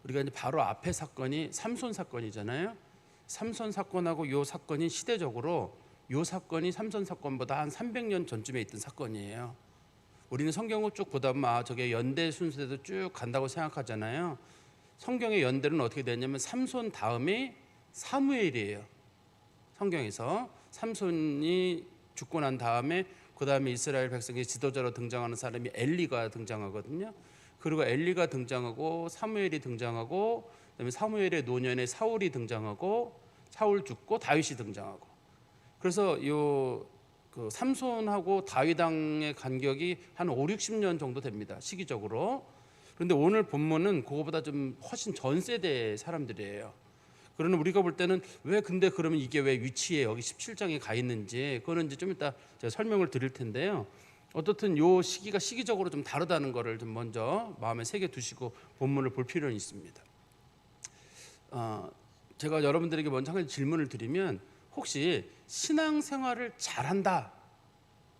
우리가 이제 바로 앞에 사건이 삼손 사건이잖아요. 삼손 사건하고 이 사건이 시대적으로 이 사건이 삼손 사건보다 한 300년 전쯤에 있던 사건이에요. 우리는 성경을 쭉 보다 보면 저게 연대 순서대로 쭉 간다고 생각하잖아요. 성경의 연대는 어떻게 되냐면 삼손 다음이 사무엘이에요. 성경에서 삼손이 죽고 난 다음에 그 다음에 이스라엘 백성의 지도자로 등장하는 사람이 엘리가 등장하거든요. 그리고 엘리가 등장하고 사무엘이 등장하고 그다음에 사무엘의 노년에 사울이 등장하고 사울 죽고 다윗이 등장하고, 그래서 그 삼손하고 다윗 왕의 간격이 한 5, 60년 정도 됩니다, 시기적으로. 그런데 오늘 본문은 그거보다 좀 훨씬 전 세대 사람들이에요. 그러나 우리가 볼 때는 근데 그러면 이게 왜 위치에 여기 17장에 가 있는지, 그거는 이제 좀 이따 제가 설명을 드릴 텐데요. 어떻든 요 시기가 시기적으로 좀 다르다는 거를 좀 먼저 마음에 새겨 두시고 본문을 볼 필요는 있습니다. 제가 여러분들에게 먼저 한 가지 질문을 드리면, 혹시 신앙생활을 잘한다,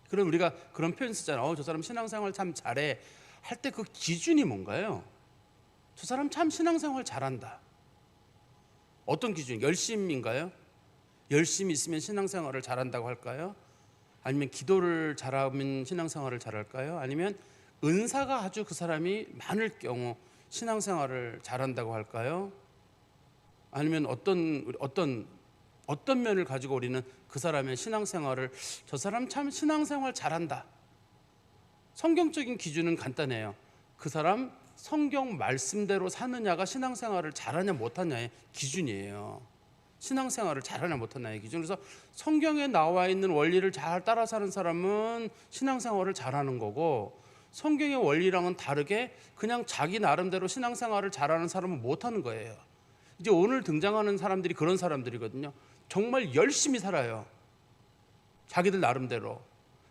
그럼 우리가 그런 표현 쓰잖아요. 저 사람 신앙생활 참 잘해 할 때 그 기준이 뭔가요? 저 사람 참 신앙생활 잘한다, 어떤 기준? 열심인가요? 열심히 있으면 신앙생활을 잘한다고 할까요? 아니면 기도를 잘하면 신앙생활을 잘할까요? 아니면 은사가 아주 그 사람이 많을 경우 신앙생활을 잘한다고 할까요? 아니면 어떤 면을 가지고 우리는 그 사람의 신앙생활을, 저 사람 참 신앙생활 잘한다. 성경적인 기준은 간단해요. 그 사람 성경 말씀대로 사느냐가 신앙생활을 잘하냐 못하냐의 기준이에요. 신앙생활을 잘하냐 못하냐의 기준. 그래서 성경에 나와 있는 원리를 잘 따라 사는 사람은 신앙생활을 잘하는 거고, 성경의 원리랑은 다르게 그냥 자기 나름대로 신앙생활을 잘하는 사람은 못하는 거예요. 이제 오늘 등장하는 사람들이 그런 사람들이거든요. 정말 열심히 살아요, 자기들 나름대로.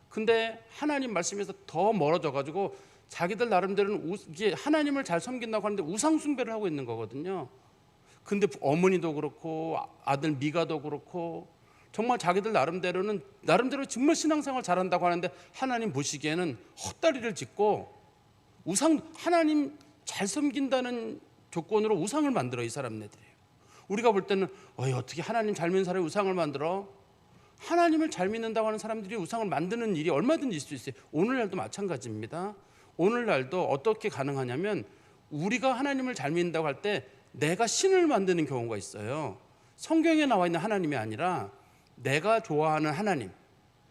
근데 하나님 말씀에서 더 멀어져 가지고 자기들 나름대로는 이게 하나님을 잘 섬긴다고 하는데 우상 숭배를 하고 있는 거거든요. 근데 어머니도 그렇고 아들 미가도 그렇고 정말 자기들 나름대로 정말 신앙생활 잘한다고 하는데 하나님 보시기에는 헛다리를 짚고 하나님 잘 섬긴다는 조건으로 우상을 만들어, 이 사람네들이에요. 우리가 볼 때는 어떻게 하나님 잘 믿는 사람이 우상을 만들어? 하나님을 잘 믿는다고 하는 사람들이 우상을 만드는 일이 얼마든지 있을 수 있어요. 오늘날도 마찬가지입니다. 오늘날도 어떻게 가능하냐면, 우리가 하나님을 잘 믿는다고 할 때 내가 신을 만드는 경우가 있어요. 성경에 나와 있는 하나님이 아니라 내가 좋아하는 하나님.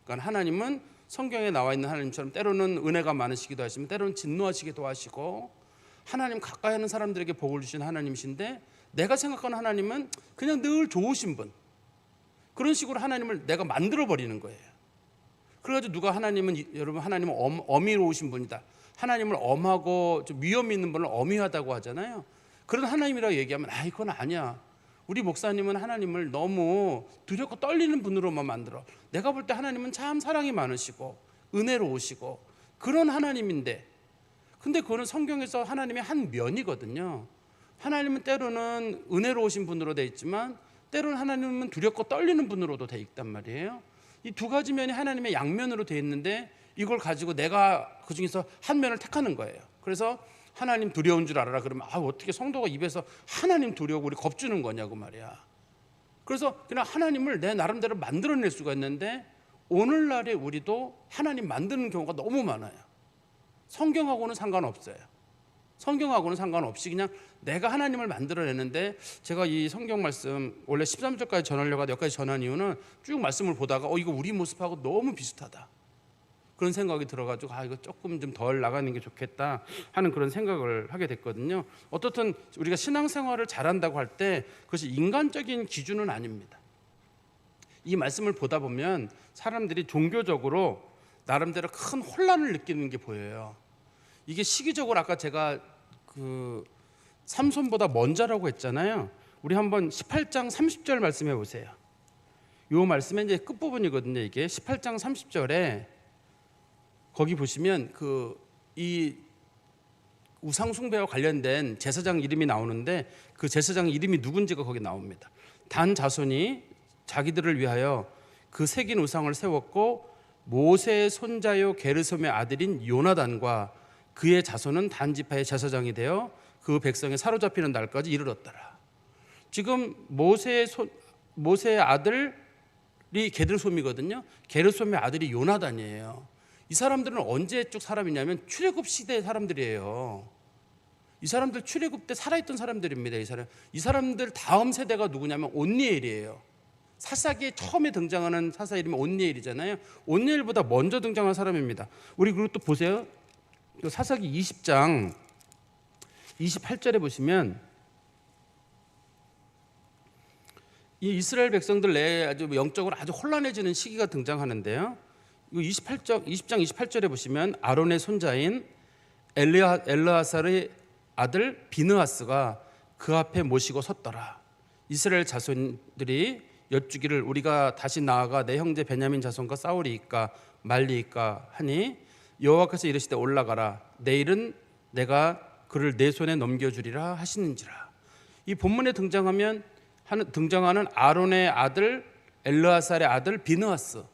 그러니까 하나님은 성경에 나와 있는 하나님처럼 때로는 은혜가 많으시기도 하시면 때로는 진노하시기도 하시고, 하나님 가까이 하는 사람들에게 복을 주신 하나님이신데, 내가 생각하는 하나님은 그냥 늘 좋으신 분, 그런 식으로 하나님을 내가 만들어 버리는 거예요. 그래가지고 누가 여러분 하나님은 어미로우신 분이다, 하나님을 엄하고 좀 위험 있는 분을 어미하다고 하잖아요. 그런 하나님이라고 얘기하면 그건 아니야, 우리 목사님은 하나님을 너무 두렵고 떨리는 분으로만 만들어. 내가 볼 때 하나님은 참 사랑이 많으시고 은혜로우시고 그런 하나님인데, 근데 그거는 성경에서 하나님의 한 면이거든요. 하나님은 때로는 은혜로우신 분으로 돼 있지만 때로는 하나님은 두렵고 떨리는 분으로도 돼 있단 말이에요. 이 두 가지 면이 하나님의 양면으로 돼 있는데, 이걸 가지고 내가 그 중에서 한 면을 택하는 거예요. 그래서 하나님 두려운 줄 알아라 그러면 어떻게 성도가 입에서 하나님 두려워 우리 겁주는 거냐고 말이야. 그래서 그냥 하나님을 내 나름대로 만들어낼 수가 있는데, 오늘날에 우리도 하나님 만드는 경우가 너무 많아요. 성경하고는 상관없어요. 성경하고는 상관없이 그냥 내가 하나님을 만들어내는데, 제가 이 성경 말씀 원래 13절까지 전하려고 하다 여기까지 전한 이유는 쭉 말씀을 보다가 이거 우리 모습하고 너무 비슷하다, 그런 생각이 들어가지고 이거 조금 좀 덜 나가는 게 좋겠다 하는 그런 생각을 하게 됐거든요. 어떻든 우리가 신앙생활을 잘한다고 할 때 그것이 인간적인 기준은 아닙니다. 이 말씀을 보다 보면 사람들이 종교적으로 나름대로 큰 혼란을 느끼는 게 보여요. 이게 시기적으로 아까 제가 삼손보다 먼저라고 했잖아요. 우리 한번 18장 30절 말씀해 보세요. 이 말씀의 이제 끝부분이거든요. 이게 18장 30절에 거기 보시면 이 우상 숭배와 관련된 제사장 이름이 나오는데, 그 제사장 이름이 누군지가 거기 나옵니다. 단 자손이 자기들을 위하여 그 새긴 우상을 세웠고, 모세의 손자요 게르솜의 아들인 요나단과 그의 자손은 단 지파의 제사장이 되어 그 백성이 사로잡히는 날까지 이르렀더라. 지금 모세의 아들이 게르솜이거든요. 게르솜의 아들이 요나단이에요. 이 사람들은 언제적 사람이냐면 출애굽 시대의 사람들이에요. 이 사람들 출애굽 때 살아있던 사람들입니다. 이 사람들 다음 세대가 누구냐면 온니엘이에요. 사사기에 처음에 등장하는 사사 이름이 온니엘이잖아요. 온니엘보다 먼저 등장한 사람입니다. 우리 그리고 또 보세요. 사사기 20장 28절에 보시면 이 이스라엘 백성들 내에 아주 영적으로 아주 혼란해지는 시기가 등장하는데요. 20장 28절에 보시면 아론의 손자인 엘르아살의 아들 비느하스가 그 앞에 모시고 섰더라. 이스라엘 자손들이 여쭈기를 우리가 다시 나아가 내 형제 베냐민 자손과 싸우리이까 말리이까 하니 여호와께서 이르시되 올라가라. 내일은 내가 그를 내 손에 넘겨주리라 하시는지라. 이 본문에 등장하는 아론의 아들 엘르아살의 아들 비느하스.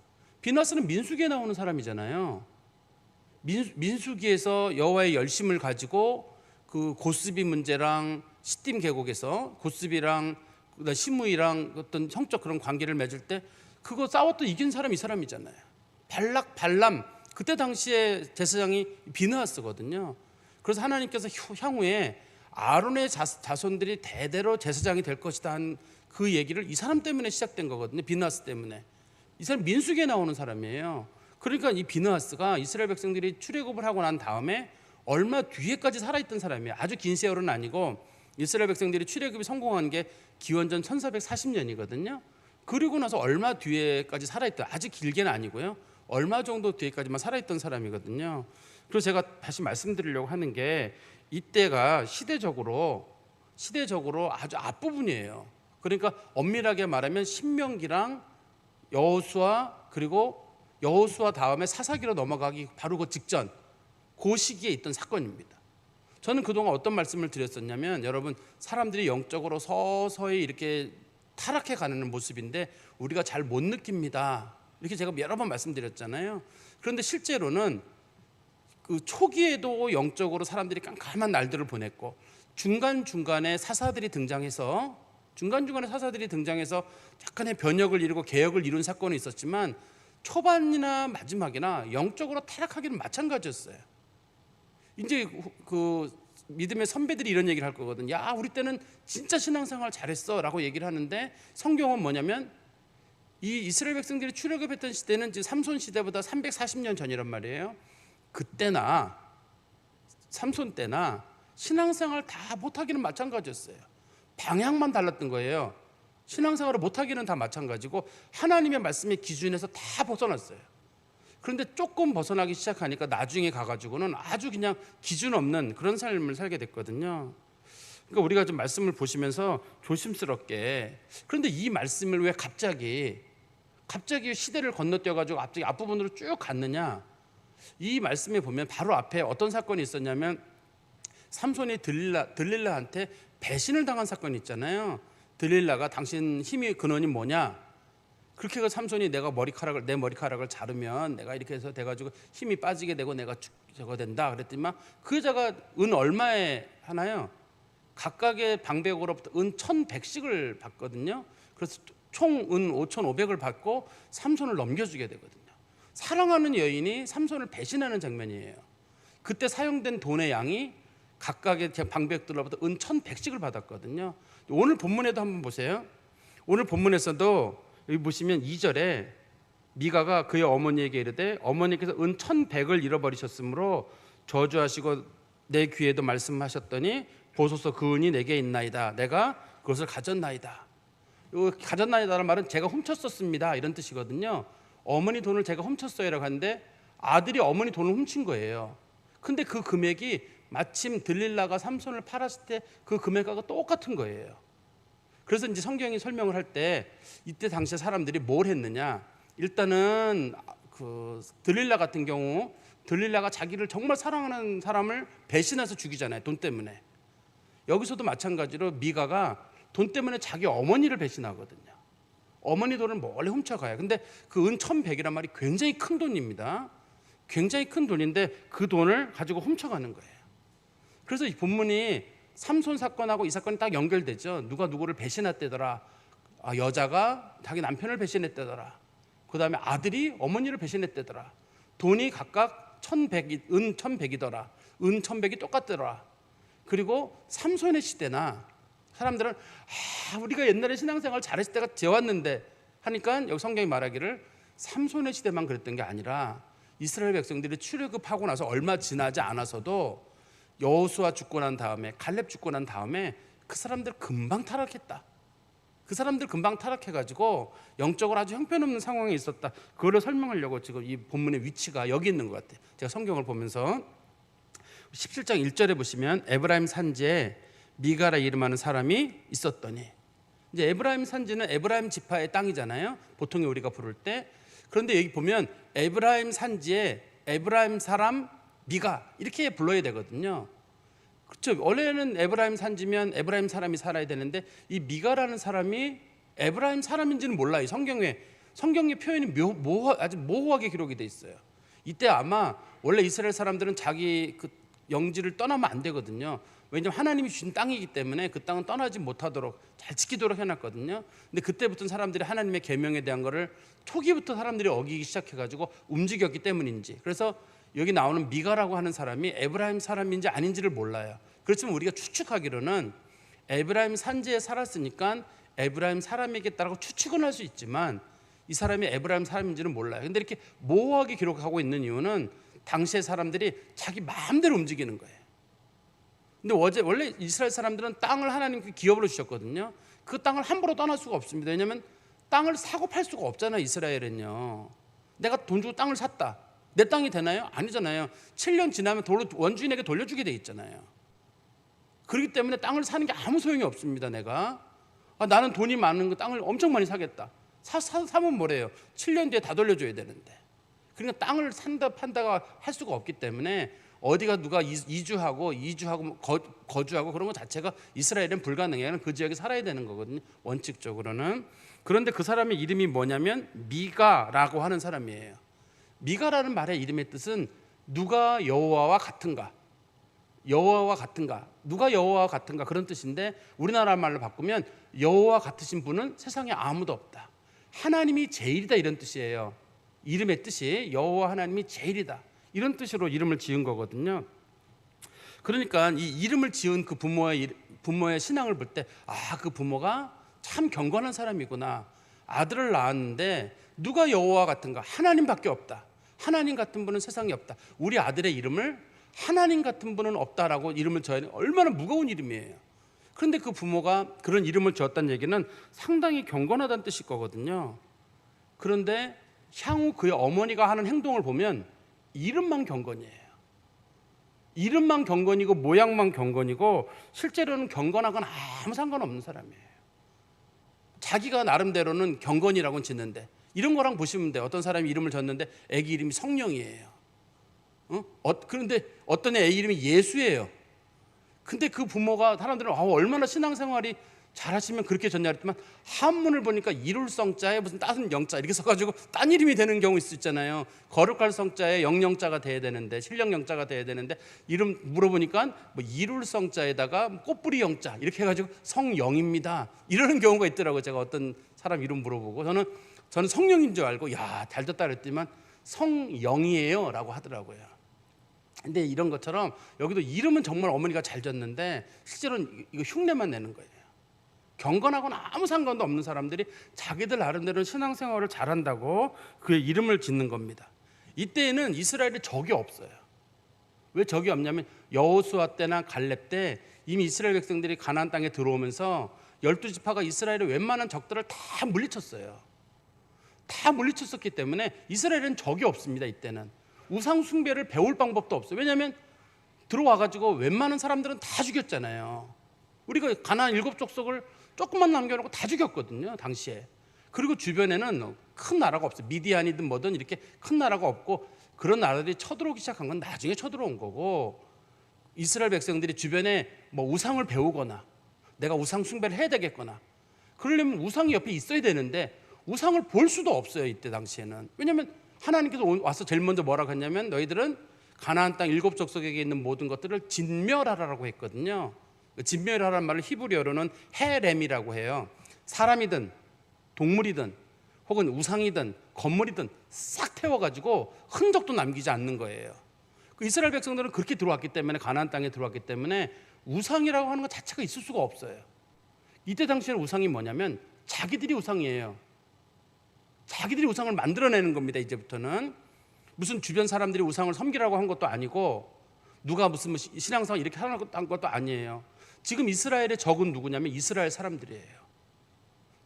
비느하스는 민수기에 나오는 사람이잖아요. 민수기에서 여호와의 열심을 가지고 그 고스비 문제랑 시딤 계곡에서 고스비랑 시므이랑 어떤 성적 그런 관계를 맺을 때 그거 싸웠던 이긴 사람이 이 사람이잖아요. 발락 발람 그때 당시에 제사장이 비느하스거든요. 그래서 하나님께서 향후에 아론의 자손들이 대대로 제사장이 될 것이다 한 그 얘기를 이 사람 때문에 시작된 거거든요. 비느하스 때문에. 이 사람 민수기에 나오는 사람이에요. 그러니까 이 비느하스가 이스라엘 백성들이 출애굽을 하고 난 다음에 얼마 뒤에까지 살아있던 사람이에요. 아주 긴 세월은 아니고 이스라엘 백성들이 출애굽이 성공한 게 기원전 1440년이거든요. 그리고 나서 얼마 뒤에까지 살아있던, 아주 길게는 아니고요, 얼마 정도 뒤에까지만 살아있던 사람이거든요. 그래서 제가 다시 말씀드리려고 하는 게 이때가 시대적으로 아주 앞부분이에요. 그러니까 엄밀하게 말하면 신명기랑 여호수아 그리고 여호수아 다음에 사사기로 넘어가기 바로 그 직전 그 시기에 있던 사건입니다. 저는 그동안 어떤 말씀을 드렸었냐면 여러분 사람들이 영적으로 서서히 이렇게 타락해 가는 모습인데 우리가 잘 못 느낍니다. 이렇게 제가 여러 번 말씀드렸잖아요. 그런데 실제로는 그 초기에도 영적으로 사람들이 깜깜한 날들을 보냈고 중간중간에 사사들이 등장해서 약간의 변혁을 이루고 개혁을 이룬 사건이 있었지만 초반이나 마지막이나 영적으로 타락하기는 마찬가지였어요. 이제 그 믿음의 선배들이 이런 얘기를 할 거거든요. 야, 우리 때는 진짜 신앙생활 잘했어 라고 얘기를 하는데 성경은 뭐냐면 이 이스라엘 백성들이 출애굽했던 시대는 이제 삼손 시대보다 340년 전이란 말이에요. 그때나 삼손 때나 신앙생활 다 못하기는 마찬가지였어요. 방향만 달랐던 거예요. 신앙생활을 못하기는 다 마찬가지고 하나님의 말씀의 기준에서 다 벗어났어요. 그런데 조금 벗어나기 시작하니까 나중에 가가지고는 아주 그냥 기준 없는 그런 삶을 살게 됐거든요. 그러니까 우리가 좀 말씀을 보시면서 조심스럽게, 그런데 이 말씀을 왜 갑자기 시대를 건너뛰어가지고 갑자기 앞부분으로 쭉 갔느냐. 이 말씀에 보면 바로 앞에 어떤 사건이 있었냐면 삼손이 들릴라한테 배신을 당한 사건이 있잖아요. 들릴라가 당신 힘의 근원이 뭐냐? 그렇게 해서 삼손이 내 머리카락을 자르면 내가 이렇게 해서 돼가지고 힘이 빠지게 되고 내가 저거 된다 그랬더니만 그 여자가 은 얼마에 하나요? 각각의 방백으로부터 은 1100씩을 받거든요. 그래서 총 은 5500을 받고 삼손을 넘겨주게 되거든요. 사랑하는 여인이 삼손을 배신하는 장면이에요. 그때 사용된 돈의 양이 각각의 방백들로부터 은 1100씩을 받았거든요. 오늘 본문에도 한번 보세요. 오늘 본문에서도 여기 보시면 2절에 미가가 그의 어머니에게 이르되 어머니께서 은 1100을 잃어버리셨으므로 저주하시고 내 귀에도 말씀하셨더니 보소서 그 은이 내게 있나이다. 내가 그것을 가졌나이다. 이 가졌나이다라는 말은 제가 훔쳤었습니다 이런 뜻이거든요. 어머니 돈을 제가 훔쳤어요라고 하는데 아들이 어머니 돈을 훔친 거예요. 근데 그 금액이 마침 들릴라가 삼손을 팔았을 때 그 금액하고 똑같은 거예요. 그래서 이제 성경이 설명을 할 때 이때 당시에 사람들이 뭘 했느냐, 일단은 그 들릴라 같은 경우 들릴라가 자기를 정말 사랑하는 사람을 배신해서 죽이잖아요. 돈 때문에. 여기서도 마찬가지로 미가가 돈 때문에 자기 어머니를 배신하거든요. 어머니 돈을 멀리 훔쳐가요. 근데 그 은 1100이란 말이 굉장히 큰 돈입니다. 굉장히 큰 돈인데 그 돈을 가지고 훔쳐가는 거예요. 그래서 이 본문이 삼손 사건하고 이 사건이 딱 연결되죠. 누가 누구를 배신했대더라. 여자가 자기 남편을 배신했대더라. 그 다음에 아들이 어머니를 배신했대더라. 돈이 각각 은 1100이더라. 은 1100이 똑같더라. 그리고 삼손의 시대나 사람들은 우리가 옛날에 신앙생활 잘했을 때가 되었는데 하니까 여기 성경이 말하기를 삼손의 시대만 그랬던 게 아니라 이스라엘 백성들이 출애굽하고 나서 얼마 지나지 않아서도 여호수아 죽고 난 다음에 갈렙 죽고 난 다음에 그 사람들 금방 타락했다. 그 사람들 금방 타락해가지고 영적으로 아주 형편없는 상황에 있었다. 그거를 설명하려고 지금 이 본문의 위치가 여기 있는 것 같아요. 제가 성경을 보면서 17장 1절에 보시면 에브라임 산지에 미가라 이름하는 사람이 있었더니, 이제 에브라임 산지는 에브라임 지파의 땅이잖아요. 보통 우리가 부를 때. 그런데 여기 보면 에브라임 산지에 에브라임 사람 미가 이렇게 불러야 되거든요. 그렇죠. 원래는 에브라임 산지면 에브라임 사람이 살아야 되는데 이 미가라는 사람이 에브라임 사람인지는 몰라요. 성경의 표현이 아주 모호하게 기록이 돼 있어요. 이때 아마 원래 이스라엘 사람들은 자기 그 영지를 떠나면 안 되거든요. 왜냐하면 하나님이 주신 땅이기 때문에 그 땅은 떠나지 못하도록 잘 지키도록 해놨거든요. 근데 그때부터 사람들이 하나님의 계명에 대한 거를 초기부터 사람들이 어기기 시작해가지고 움직였기 때문인지, 그래서 여기 나오는 미가라고 하는 사람이 에브라임 사람인지 아닌지를 몰라요. 그렇지만 우리가 추측하기로는 에브라임 산지에 살았으니까 에브라임 사람이겠다라고 추측은 할 수 있지만 이 사람이 에브라임 사람인지는 몰라요. 근데 이렇게 모호하게 기록하고 있는 이유는 당시의 사람들이 자기 마음대로 움직이는 거예요. 근데 원래 이스라엘 사람들은 땅을 하나님께 기업으로 주셨거든요. 그 땅을 함부로 떠날 수가 없습니다. 왜냐하면 땅을 사고 팔 수가 없잖아요. 이스라엘은요. 내가 돈 주고 땅을 샀다. 내 땅이 되나요? 아니잖아요. 7년 지나면 원주인에게 돌려주게 돼 있잖아요. 그렇기 때문에 땅을 사는 게 아무 소용이 없습니다. 내가 나는 돈이 많은 거 땅을 엄청 많이 사겠다. 사면 뭐래요? 7년 뒤에 다 돌려줘야 되는데. 그러니까 땅을 산다 판다가 할 수가 없기 때문에 어디가 누가 이주하고 거주하고 그런 것 자체가 이스라엘은 불가능해요. 그 지역에 살아야 되는 거거든요. 원칙적으로는. 그런데 그 사람의 이름이 뭐냐면 미가라고 하는 사람이에요. 미가라는 말의 이름의 뜻은 누가 여호와와 같은가, 여호와와 같은가, 누가 여호와와 같은가 그런 뜻인데 우리나라 말로 바꾸면 여호와 같으신 분은 세상에 아무도 없다. 하나님이 제일이다 이런 뜻이에요. 이름의 뜻이 여호와 하나님이 제일이다 이런 뜻으로 이름을 지은 거거든요. 그러니까 이 이름을 지은 그 부모의 신앙을 볼 때 그 부모가 참 경건한 사람이구나. 아들을 낳았는데 누가 여호와 같은가? 하나님밖에 없다. 하나님 같은 분은 세상에 없다. 우리 아들의 이름을 하나님 같은 분은 없다라고 이름을 지어야 얼마나 무거운 이름이에요. 그런데 그 부모가 그런 이름을 지었다는 얘기는 상당히 경건하다는 뜻일 거거든요. 그런데 향후 그의 어머니가 하는 행동을 보면 이름만 경건이에요. 이름만 경건이고 모양만 경건이고 실제로는 경건하거나 아무 상관없는 사람이에요. 자기가 나름대로는 경건이라고는 짓는데 이런 거랑 보시면 돼요. 어떤 사람이 이름을 졌는데 애기 이름이 성령이에요. 그런데 어떤 애 이름이 예수예요. 근데 그 부모가 사람들은 얼마나 신앙생활이 잘하시면 그렇게 졌냐 그랬더만 한문을 보니까 이룰 성자에 무슨 따순 영자 이렇게 써가지고 딴 이름이 되는 경우 있잖아요. 거룩할 성자에 영영자가 돼야 되는데 신령 영자가 돼야 되는데 이름 물어보니까 뭐 이룰 성자에다가 꽃뿌리 영자 이렇게 해가지고 성영입니다 이러는 경우가 있더라고요. 제가 어떤 사람 이름 물어보고 저는 성령인 줄 알고 잘 됐다 그랬더니만 성영이에요 라고 하더라고요. 근데 이런 것처럼 여기도 이름은 정말 어머니가 잘 졌는데 실제로는 이거 흉내만 내는 거예요. 경건하고는 아무 상관도 없는 사람들이 자기들 나름대로 신앙생활을 잘한다고 그의 이름을 짓는 겁니다. 이때에는 이스라엘에 적이 없어요. 왜 적이 없냐면 여호수아 때나 갈렙 때 이미 이스라엘 백성들이 가나안 땅에 들어오면서 12지파가 이스라엘의 웬만한 적들을 다 물리쳤어요. 다 물리쳤었기 때문에 이스라엘은 적이 없습니다. 이때는 우상 숭배를 배울 방법도 없어요. 왜냐하면 들어와가지고 웬만한 사람들은 다 죽였잖아요. 우리가 가나안 7족속을 조금만 남겨놓고 다 죽였거든요. 당시에. 그리고 주변에는 큰 나라가 없어요. 미디안이든 뭐든 이렇게 큰 나라가 없고 그런 나라들이 쳐들어오기 시작한 건 나중에 쳐들어온 거고 이스라엘 백성들이 주변에 뭐 우상을 배우거나 내가 우상 숭배를 해야 되겠거나 그러려면 우상이 옆에 있어야 되는데 우상을 볼 수도 없어요. 이때 당시에는. 왜냐하면 하나님께서 와서 제일 먼저 뭐라고 했냐면 너희들은 가나안 땅 7족속에게 있는 모든 것들을 진멸하라라고 했거든요. 진멸하라는 말을 히브리어로는 헤렘이라고 해요. 사람이든 동물이든 혹은 우상이든 건물이든 싹 태워가지고 흔적도 남기지 않는 거예요. 그 이스라엘 백성들은 그렇게 들어왔기 때문에, 가나안 땅에 들어왔기 때문에 우상이라고 하는 것 자체가 있을 수가 없어요. 이때 당시에는 우상이 뭐냐면 자기들이 우상이에요. 자기들이 우상을 만들어내는 겁니다. 이제부터는 무슨 주변 사람들이 우상을 섬기라고 한 것도 아니고 누가 무슨 뭐 신앙생활 이렇게 하는 것도 아니에요. 지금 이스라엘의 적은 누구냐면 이스라엘 사람들이에요.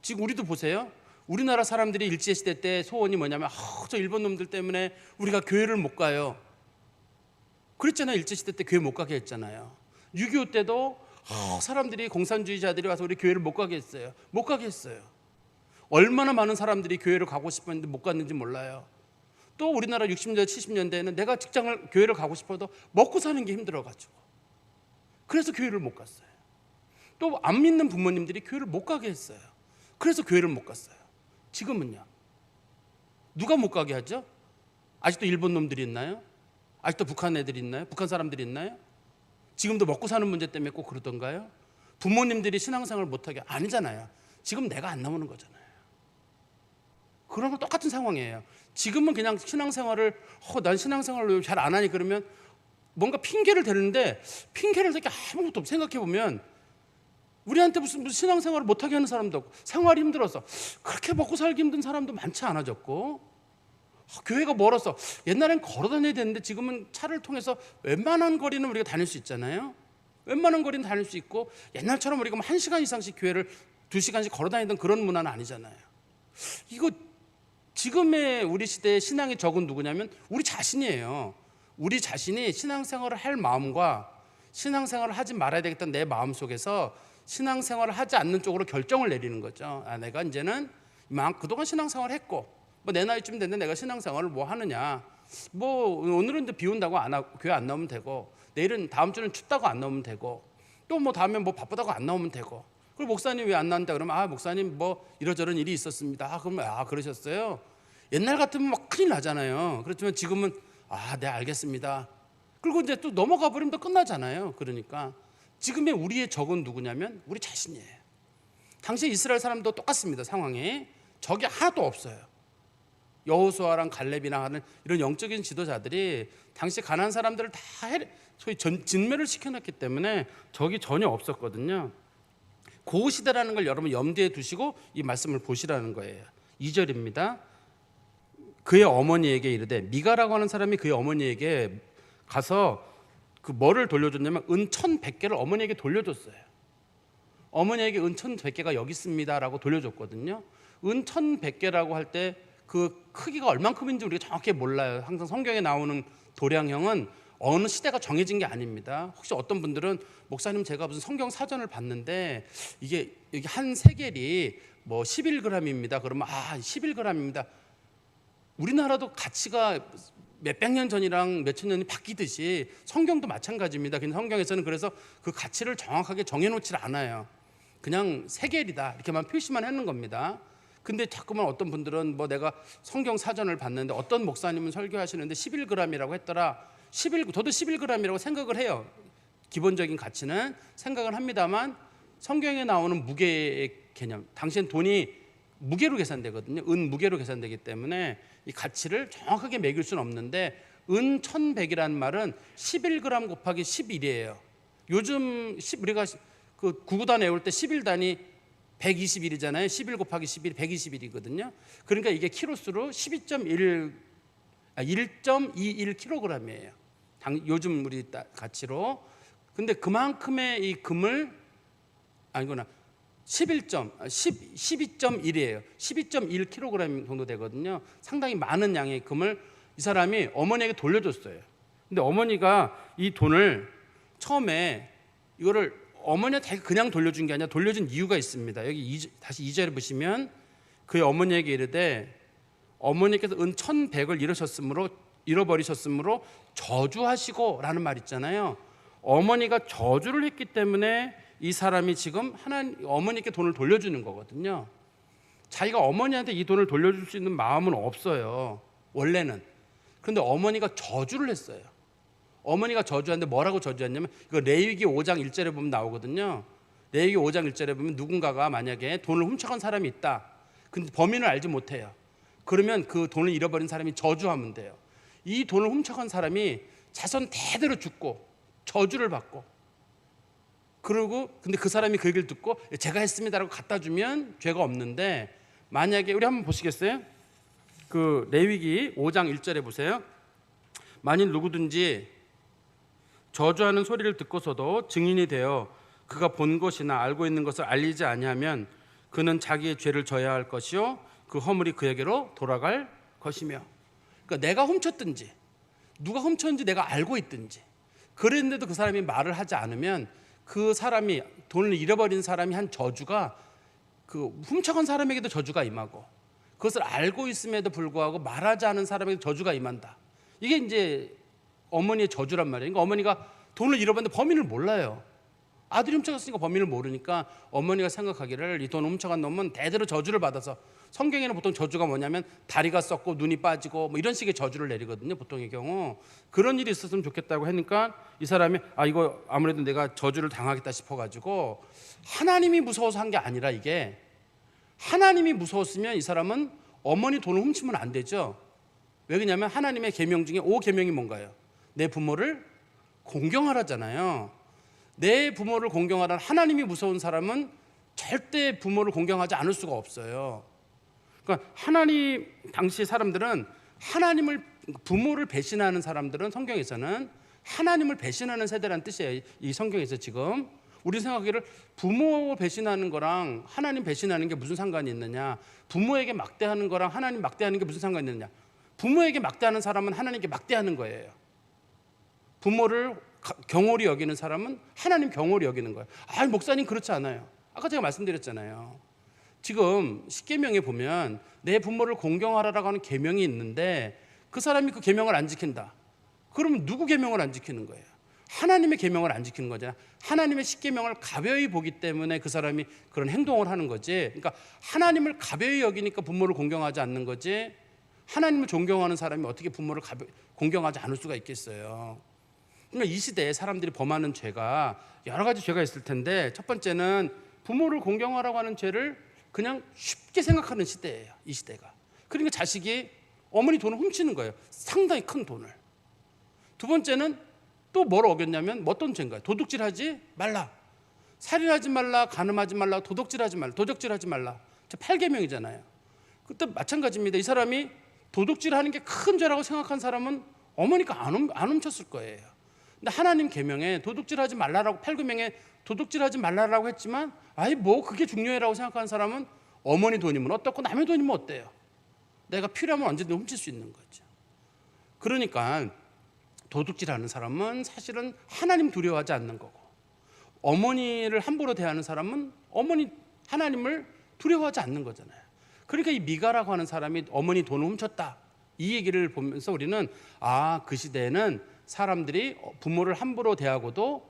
지금 우리도 보세요. 우리나라 사람들이 일제시대 때 소원이 뭐냐면 저 일본 놈들 때문에 우리가 교회를 못 가요. 그랬잖아요. 일제시대 때 교회 못 가게 했잖아요. 6.25 때도 사람들이, 공산주의자들이 와서 우리 교회를 못 가게 했어요. 못 가게 했어요. 얼마나 많은 사람들이 교회를 가고 싶었는데 못 갔는지 몰라요. 또 우리나라 60년대 70년대에는 내가 교회를 가고 싶어도 먹고 사는 게 힘들어가지고 그래서 교회를 못 갔어요. 또 안 믿는 부모님들이 교회를 못 가게 했어요. 그래서 교회를 못 갔어요. 지금은요, 누가 못 가게 하죠? 아직도 일본 놈들이 있나요? 아직도 북한 애들이 있나요? 북한 사람들이 있나요? 지금도 먹고 사는 문제 때문에 꼭 그러던가요? 부모님들이 신앙생활을 못하게? 아니잖아요. 지금 내가 안 나오는 거잖아요. 그런 건 똑같은 상황이에요. 지금은 그냥 신앙생활을 난 신앙생활을 잘 안 하니 그러면 뭔가 핑계를 대는데, 핑계를 대게 아무것도 없고, 생각해보면 우리한테 무슨 신앙생활을 못하게 하는 사람도 없고, 생활이 힘들어서 그렇게 먹고 살기 힘든 사람도 많지 않아졌고, 교회가 멀어서 옛날엔 걸어 다녀야 되는데 지금은 차를 통해서 웬만한 거리는 우리가 다닐 수 있잖아요. 웬만한 거리는 다닐 수 있고, 옛날처럼 우리가 1시간 이상씩 교회를 2시간씩 걸어 다니던 그런 문화는 아니잖아요. 이거 지금의 우리 시대의 신앙의 적은 누구냐면 우리 자신이에요. 우리 자신이 신앙생활을 할 마음과 신앙생활을 하지 말아야 되겠다는 내 마음 속에서 신앙생활을 하지 않는 쪽으로 결정을 내리는 거죠. 내가 이제는 그동안 신앙생활을 했고, 내 나이쯤 됐는데 내가 신앙생활을 뭐 하느냐, 오늘은 비 온다고 교회 안 나오면 되고, 내일은 다음 주는 춥다고 안 나오면 되고, 또 다음에 바쁘다고 안 나오면 되고, 그리고 목사님 왜 안 나온다 그러면 목사님 이러저런 일이 있었습니다. 그러면 그러셨어요. 옛날 같으면 큰일 나잖아요. 그렇지만 지금은 네, 알겠습니다. 그리고 이제 또 넘어가 버리면 또 끝나잖아요. 그러니까 지금의 우리의 적은 누구냐면 우리 자신이에요. 당시 이스라엘 사람도 똑같습니다. 상황이 적이 하나도 없어요. 여호수아랑 갈렙이나 하는 이런 영적인 지도자들이 당시 가나안 사람들을 다 소위 진멸을 시켜놨기 때문에 적이 전혀 없었거든요. 그 시대라는 걸 여러분 염두에 두시고 이 말씀을 보시라는 거예요. 2절입니다. 그의 어머니에게 이르되, 미가라고 하는 사람이 그의 어머니에게 가서 뭐를 돌려줬냐면 은 1,100개를 어머니에게 돌려줬어요. 어머니에게 은 1,100개가 여기 있습니다라고 돌려줬거든요. 은 1,100개라고 할 때 그 크기가 얼만큼인지 우리가 정확히 몰라요. 항상 성경에 나오는 도량형은 어느 시대가 정해진 게 아닙니다. 혹시 어떤 분들은 목사님 제가 무슨 성경 사전을 봤는데 이게 한 세겔이 11g입니다. 그러면 11g입니다. 우리나라도 가치가 몇백 년 전이랑 몇천 년이 바뀌듯이 성경도 마찬가지입니다. 근데 성경에서는 그래서 그 가치를 정확하게 정해놓지 않아요. 그냥 세겔이다 이렇게만 표시만 하는 겁니다. 근데 자꾸만 어떤 분들은 내가 성경 사전을 봤는데 어떤 목사님은 설교하시는데 11g이라고 했더라. 저도 11g이라고 생각을 해요. 기본적인 가치는 생각을 합니다만 성경에 나오는 무게의 개념, 당시엔 돈이 무게로 계산되거든요. 은 무게로 계산되기 때문에 이 가치를 정확하게 매길 수는 없는데, 은 1,100이라는 말은 11g 곱하기 11이에요. 요즘 우리가 그 구구단 외울 때 11단이 121이잖아요. 11 곱하기 11, 121이거든요. 그러니까 이게 키로수로 1.21kg이에요. 요즘 우리 가치로. 근데 그만큼의 이 금을 12.1이에요. 12.1kg 정도 되거든요. 상당히 많은 양의 금을 이 사람이 어머니에게 돌려줬어요. 근데 어머니가 이 돈을 처음에 이거를 어머니한테 그냥 돌려준 게 아니라 돌려준 이유가 있습니다. 여기 다시 2절에 보시면 그의 어머니에게 이르되, 어머니께서 은 1,100을 잃어버리셨으므로 저주하시고 라는 말 있잖아요. 어머니가 저주를 했기 때문에 이 사람이 지금 어머니께 돈을 돌려주는 거거든요. 자기가 어머니한테 이 돈을 돌려줄 수 있는 마음은 없어요, 원래는. 그런데 어머니가 저주를 했어요. 어머니가 저주하는데 뭐라고 저주했냐면 이거 레위기 5장 1절에 보면 나오거든요. 레위기 5장 1절에 보면 누군가가 만약에 돈을 훔쳐간 사람이 있다. 근데 범인을 알지 못해요. 그러면 그 돈을 잃어버린 사람이 저주하면 돼요. 이 돈을 훔쳐간 사람이 자손 대대로 죽고 저주를 받고, 그리고 근데 그 사람이 그 얘기를 듣고 제가 했습니다라고 갖다 주면 죄가 없는데, 만약에 우리 한번 보시겠어요? 그 레위기 5장 1절에 보세요. 만일 누구든지 저주하는 소리를 듣고서도 증인이 되어 그가 본 것이나 알고 있는 것을 알리지 아니하면 그는 자기의 죄를 져야 할 것이요 그 허물이 그에게로 돌아갈 것이며. 그러니까 내가 훔쳤든지 누가 훔쳤는지 내가 알고 있든지 그랬는데도 그 사람이 말을 하지 않으면 그 사람이, 돈을 잃어버린 사람이 한 저주가 그 훔쳐간 사람에게도 저주가 임하고, 그것을 알고 있음에도 불구하고 말하지 않은 사람에게 저주가 임한다. 이게 이제 어머니의 저주란 말이에요. 그러니까 어머니가 돈을 잃어봤는데 범인을 몰라요. 아들이 훔쳐갔으니까 범인을 모르니까 어머니가 생각하기를 이 돈 훔쳐간 놈은 대대로 저주를 받아서, 성경에는 보통 저주가 뭐냐면 다리가 썩고 눈이 빠지고 뭐 이런 식의 저주를 내리거든요. 보통의 경우 그런 일이 있었으면 좋겠다고 하니까 이 사람이 이거 아무래도 내가 저주를 당하겠다 싶어가지고, 하나님이 무서워서 한 게 아니라, 이게 하나님이 무서웠으면 이 사람은 어머니 돈을 훔치면 안 되죠. 왜 그러냐면 하나님의 계명 중에 5계명이 뭔가요? 내 부모를 공경하라잖아요. 내 부모를 공경하라는 하나님이 무서운 사람은 절대 부모를 공경하지 않을 수가 없어요. 그러니까 하나님, 당시 사람들은 하나님을, 부모를 배신하는 사람들은 성경에서는 하나님을 배신하는 세대라는 뜻이에요. 이 성경에서 지금 우리 생각하기를 부모 배신하는 거랑 하나님 배신하는 게 무슨 상관이 있느냐, 부모에게 막대하는 거랑 하나님 막대하는 게 무슨 상관이 있느냐. 부모에게 막대하는 사람은 하나님께 막대하는 거예요. 부모를 경홀히 여기는 사람은 하나님 경홀히 여기는 거예요. 목사님 그렇지 않아요. 아까 제가 말씀드렸잖아요. 지금 십계명에 보면 내 부모를 공경하라라고 하는 계명이 있는데 그 사람이 그 계명을 안 지킨다. 그러면 누구 계명을 안 지키는 거예요? 하나님의 계명을 안 지키는 거잖아. 하나님의 십계명을 가벼이 보기 때문에 그 사람이 그런 행동을 하는 거지. 그러니까 하나님을 가벼이 여기니까 부모를 공경하지 않는 거지, 하나님을 존경하는 사람이 어떻게 부모를 공경하지 않을 수가 있겠어요. 그러니까 이 시대에 사람들이 범하는 죄가 여러 가지 죄가 있을 텐데, 첫 번째는 부모를 공경하라고 하는 죄를 그냥 쉽게 생각하는 시대예요, 이 시대가. 그러니까 자식이 어머니 돈을 훔치는 거예요. 상당히 큰 돈을. 두 번째는 또 뭘 어겼냐면 어떤 죄인가요? 도둑질하지 말라, 살인하지 말라, 간음하지 말라, 도둑질하지 말라. 도적질하지 말라. 8계명이잖아요. 그때 마찬가지입니다. 이 사람이 도둑질하는 게 큰 죄라고 생각한 사람은 어머니가 안 훔쳤을 거예요. 근데 하나님 계명에 도둑질하지 말라라고, 8계명에 도둑질하지 말라라고 했지만 뭐 그게 중요해라고 생각하는 사람은 어머니 돈이면 어떻고 남의 돈이면 어때요? 내가 필요하면 언제든 훔칠 수 있는 거죠. 그러니까 도둑질하는 사람은 사실은 하나님 두려워하지 않는 거고, 어머니를 함부로 대하는 사람은 하나님을 두려워하지 않는 거잖아요. 그러니까 이 미가라고 하는 사람이 어머니 돈을 훔쳤다, 이 얘기를 보면서 우리는 그 시대에는 사람들이 부모를 함부로 대하고도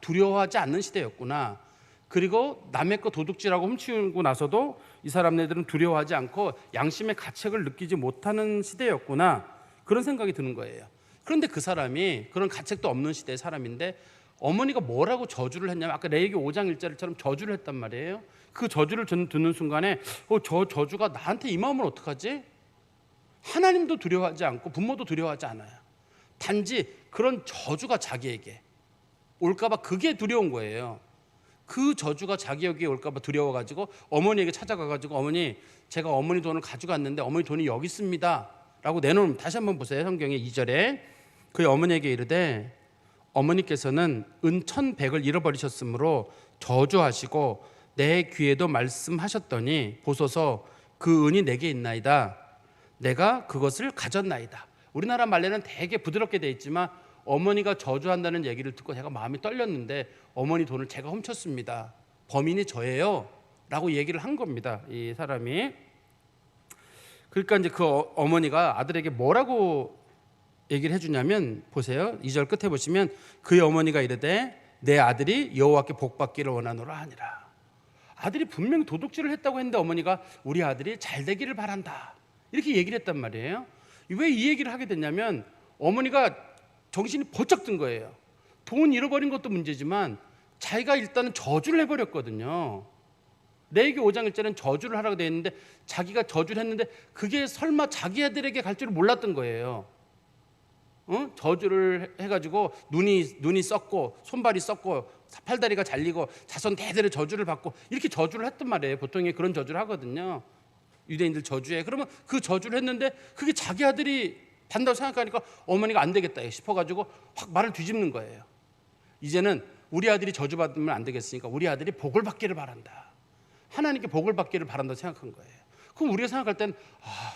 두려워하지 않는 시대였구나. 그리고 남의 거 도둑질하고 훔치고 나서도 이 사람네들은 두려워하지 않고 양심의 가책을 느끼지 못하는 시대였구나, 그런 생각이 드는 거예요. 그런데 그 사람이 그런 가책도 없는 시대의 사람인데 어머니가 뭐라고 저주를 했냐면, 아까 레위기 5장 1절처럼 저주를 했단 말이에요. 그 저주를 듣는 순간에 저 저주가 나한테 임하면 어떡하지? 하나님도 두려워하지 않고 부모도 두려워하지 않아요. 단지 그런 저주가 자기에게 올까봐 그게 두려운 거예요. 그 저주가 자기에게 올까봐 두려워가지고 어머니에게 찾아가가지고, 어머니, 제가 어머니 돈을 가져갔는데 어머니 돈이 여기 있습니다 라고 내놓으면, 다시 한번 보세요. 성경의 2절에 그의 어머니에게 이르되 어머니께서는 은 1,100을 잃어버리셨으므로 저주하시고 내 귀에도 말씀하셨더니 보소서 그 은이 내게 있나이다. 내가 그것을 가졌나이다. 우리나라 말레는 되게 부드럽게 돼 있지만 어머니가 저주한다는 얘기를 듣고 제가 마음이 떨렸는데 어머니 돈을 제가 훔쳤습니다. 범인이 저예요 라고 얘기를 한 겁니다, 이 사람이. 그러니까 이제 그 어머니가 아들에게 뭐라고 얘기를 해주냐면, 보세요. 2절 끝에 보시면 그의 어머니가 이르되 내 아들이 여호와께 복받기를 원하노라 하니라. 아들이 분명히 도둑질을 했다고 했는데 어머니가 우리 아들이 잘 되기를 바란다 이렇게 얘기를 했단 말이에요. 왜 이 얘기를 하게 됐냐면, 어머니가 정신이 번쩍 든 거예요. 돈 잃어버린 것도 문제지만 자기가 일단은 저주를 해버렸거든요. 레위기 5장 1절은 저주를 하라고 되어 있는데 자기가 저주를 했는데 그게 설마 자기 아들에게 갈 줄을 몰랐던 거예요. 저주를 해가지고 눈이 썩고 손발이 썩고 팔다리가 잘리고 자손 대대로 저주를 받고 이렇게 저주를 했단 말이에요. 보통 그런 저주를 하거든요. 유대인들 저주에. 그러면 그 저주를 했는데 그게 자기 아들이 받는다고 생각하니까 어머니가 안 되겠다 싶어가지고 확 말을 뒤집는 거예요. 이제는 우리 아들이 저주받으면 안 되겠으니까 우리 아들이 복을 받기를 바란다. 하나님께 복을 받기를 바란다고 생각한 거예요. 그럼 우리가 생각할 땐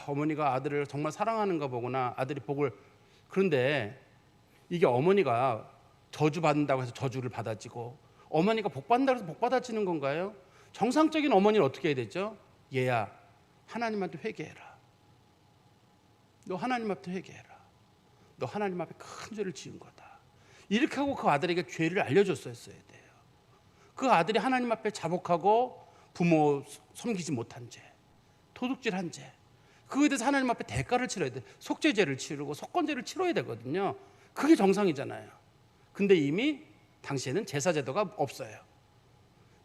어머니가 아들을 정말 사랑하는가 보구나. 아들이 복을. 그런데 이게 어머니가 저주받는다고 해서 저주를 받아지고 어머니가 복받는다고 해서 복받아지는 건가요? 정상적인 어머니는 어떻게 해야 되죠? 얘야, 하나님한테 회개해라. 너 하나님 앞에 회개해라. 너 하나님 앞에 큰 죄를 지은 거다. 이렇게 하고 그 아들에게 죄를 알려줬어야 돼요. 그 아들이 하나님 앞에 자복하고 부모 섬기지 못한 죄, 도둑질한 죄, 그거에 대해서 하나님 앞에 대가를 치러야 돼. 속죄죄를 치르고 속건죄를 치러야 되거든요. 그게 정상이잖아요. 근데 이미 당시에는 제사제도가 없어요.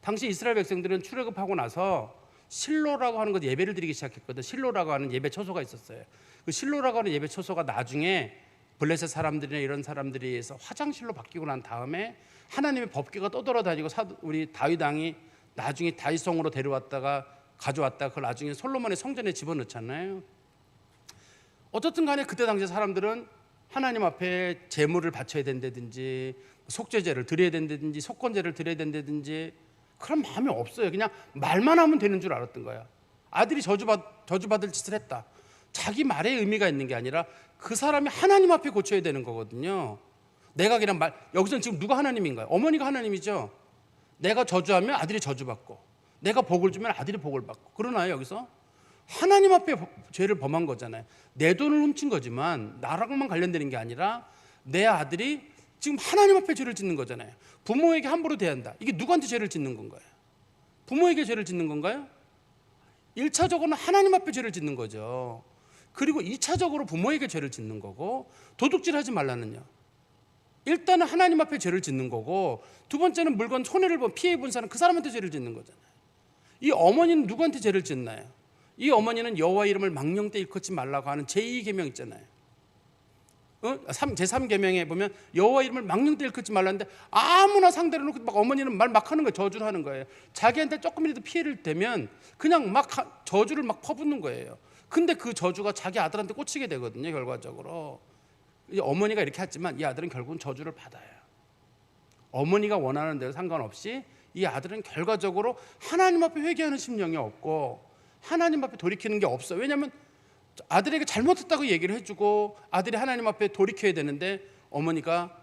당시 이스라엘 백성들은 출애굽하고 나서 실로라고 하는 것 예배를 드리기 시작했거든. 실로라고 하는 예배 처소가 있었어요. 그 실로라고 하는 예배 처소가 나중에 블레셋 사람들이나 이런 사람들이 해서 화장실로 바뀌고 난 다음에 하나님의 법궤가 떠돌아다니고 우리 다윗 왕이 나중에 다윗성으로 데려왔다가 가져왔다가 그걸 나중에 솔로몬의 성전에 집어넣잖아요. 어떻든 간에 그때 당시 사람들은 하나님 앞에 제물을 바쳐야 된다든지 속죄제를 드려야 된다든지 속건제를 드려야 된다든지 그런 마음이 없어요. 그냥 말만 하면 되는 줄 알았던 거야. 아들이 저주받을 짓을 했다. 자기 말에 의미가 있는 게 아니라 그 사람이 하나님 앞에 고쳐야 되는 거거든요. 내가 그냥 여기서는 지금 누가 하나님인가요? 어머니가 하나님이죠. 내가 저주하면 아들이 저주받고 내가 복을 주면 아들이 복을 받고 그러나요? 여기서 하나님 앞에 죄를 범한 거잖아요. 내 돈을 훔친 거지만 나랑만 관련되는 게 아니라 내 아들이 지금 하나님 앞에 죄를 짓는 거잖아요. 부모에게 함부로 대한다. 이게 누구한테 죄를 짓는 건가요? 부모에게 죄를 짓는 건가요? 1차적으로는 하나님 앞에 죄를 짓는 거죠. 그리고 2차적으로 부모에게 죄를 짓는 거고, 도둑질하지 말라는요. 일단은 하나님 앞에 죄를 짓는 거고, 두 번째는 물건 손해를 피해 본 사람 그 사람한테 죄를 짓는 거잖아요. 이 어머니는 누구한테 죄를 짓나요? 이 어머니는 여호와 이름을 망령되 일컫지 말라고 하는 제2계명 있잖아요. 제3계명에 보면 여호와 이름을 망령되 일컫지 말라는데 아무나 상대로 놓고 막 어머니는 말 막 하는 거예요. 저주를 하는 거예요. 자기한테 조금이라도 피해를 대면 그냥 막 저주를 막 퍼붓는 거예요. 근데 그 저주가 자기 아들한테 꽂히게 되거든요. 결과적으로 어머니가 이렇게 했지만 이 아들은 결국은 저주를 받아요. 어머니가 원하는 대로 상관없이 이 아들은 결과적으로 하나님 앞에 회개하는 심령이 없고 하나님 앞에 돌이키는 게 없어요. 왜냐하면 아들에게 잘못했다고 얘기를 해주고 아들이 하나님 앞에 돌이켜야 되는데 어머니가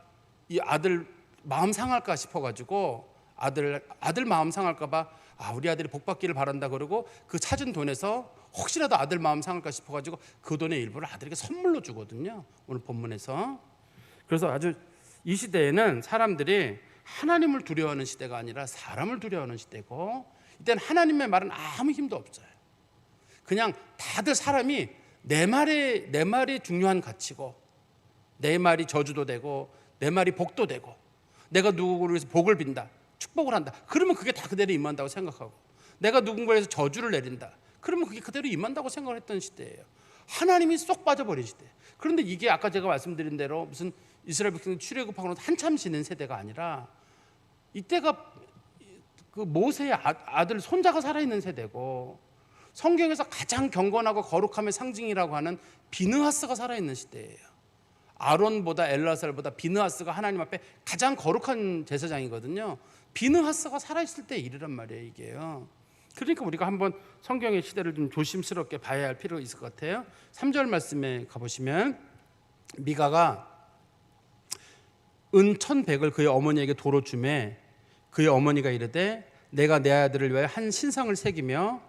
이 아들 마음 상할까 싶어가지고 아들 마음 상할까봐 우리 아들이 복 받기를 바란다 그러고 그 찾은 돈에서 혹시라도 아들 마음 상할까 싶어가지고 그 돈의 일부를 아들에게 선물로 주거든요. 오늘 본문에서. 그래서 아주 이 시대에는 사람들이 하나님을 두려워하는 시대가 아니라 사람을 두려워하는 시대고, 이때는 하나님의 말은 아무 힘도 없어요. 그냥 다들 사람이 내 말이 중요한 가치고, 내 말이 저주도 되고 내 말이 복도 되고, 내가 누구를 위해서 복을 빈다, 축복을 한다, 그러면 그게 다 그대로 임한다고 생각하고, 내가 누군가에 대해서 저주를 내린다, 그러면 그게 그대로 임한다고 생각을 했던 시대예요. 하나님이 쏙 빠져버린 시대. 그런데 이게 아까 제가 말씀드린 대로 무슨 이스라엘 백성이 출애굽하고 한참 지낸 세대가 아니라 이때가 그 모세의 아들 손자가 살아있는 세대고, 성경에서 가장 경건하고 거룩함의 상징이라고 하는 비느하스가 살아있는 시대예요. 아론보다 엘라살보다 비느하스가 하나님 앞에 가장 거룩한 제사장이거든요. 비느하스가 살아있을 때 일이란 말이에요, 이게요. 그러니까 우리가 한번 성경의 시대를 좀 조심스럽게 봐야 할 필요가 있을 것 같아요. 3절 말씀에 가보시면 미가가 은 1,100을 그의 어머니에게 도로 주매 그의 어머니가 이르되 내가 내 아들을 위하여 한 신상을 새기며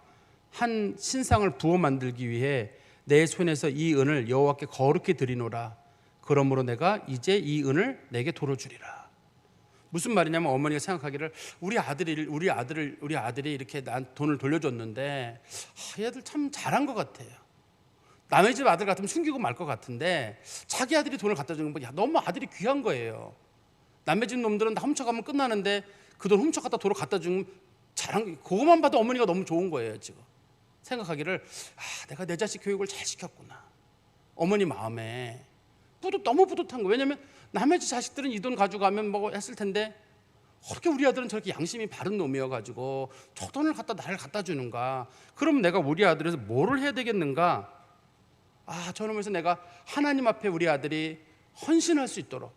한 신상을 부어 만들기 위해 내 손에서 이 은을 여호와께 거룩히 드리노라. 그러므로 내가 이제 이 은을 내게 도로 주리라. 무슨 말이냐면 어머니가 생각하기를 우리 아들이 이렇게 난 돈을 돌려줬는데 이 아들 참 잘한 것 같아요. 남의 집 아들 같으면 숨기고 말 것 같은데 자기 아들이 돈을 갖다 주는 거, 야, 너무 아들이 귀한 거예요. 남의 집 놈들은 다 훔쳐가면 끝나는데 그 돈 훔쳐갔다 도로 갖다 주면 자랑, 그것만 봐도 어머니가 너무 좋은 거예요. 지금 생각하기를, 내가 내 자식 교육을 잘 시켰구나. 어머니 마음에 너무 뿌듯한 거예요. 왜냐하면 남의 집 자식들은 이 돈 가져가면 뭐 했을 텐데 어떻게 우리 아들은 저렇게 양심이 바른 놈이어가지고 저 돈을 나를 갖다 주는가. 그러면 내가 우리 아들에서 뭐를 해야 되겠는가. 저놈에서 내가 하나님 앞에 우리 아들이 헌신할 수 있도록,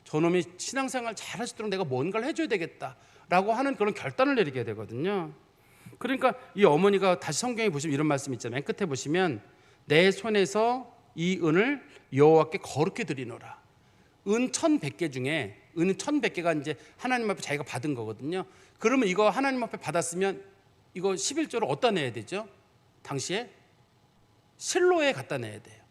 저놈이 신앙생활 잘할 수 있도록 내가 뭔가를 해줘야 되겠다라고 하는 그런 결단을 내리게 되거든요. 그러니까 이 어머니가 다시 성경에 보시면 이런 말씀 있잖아요. 맨 끝에 보시면 내 손에서 이 은을 여호와께 거룩히 드리노라. 은 1,100개 중에 은 1,100개가 이제 하나님 앞에 자기가 받은 거거든요. 그러면 이거 하나님 앞에 받았으면 이거 11조를 어디다 내야 되죠? 당시에 실로에 갖다 내야 돼요.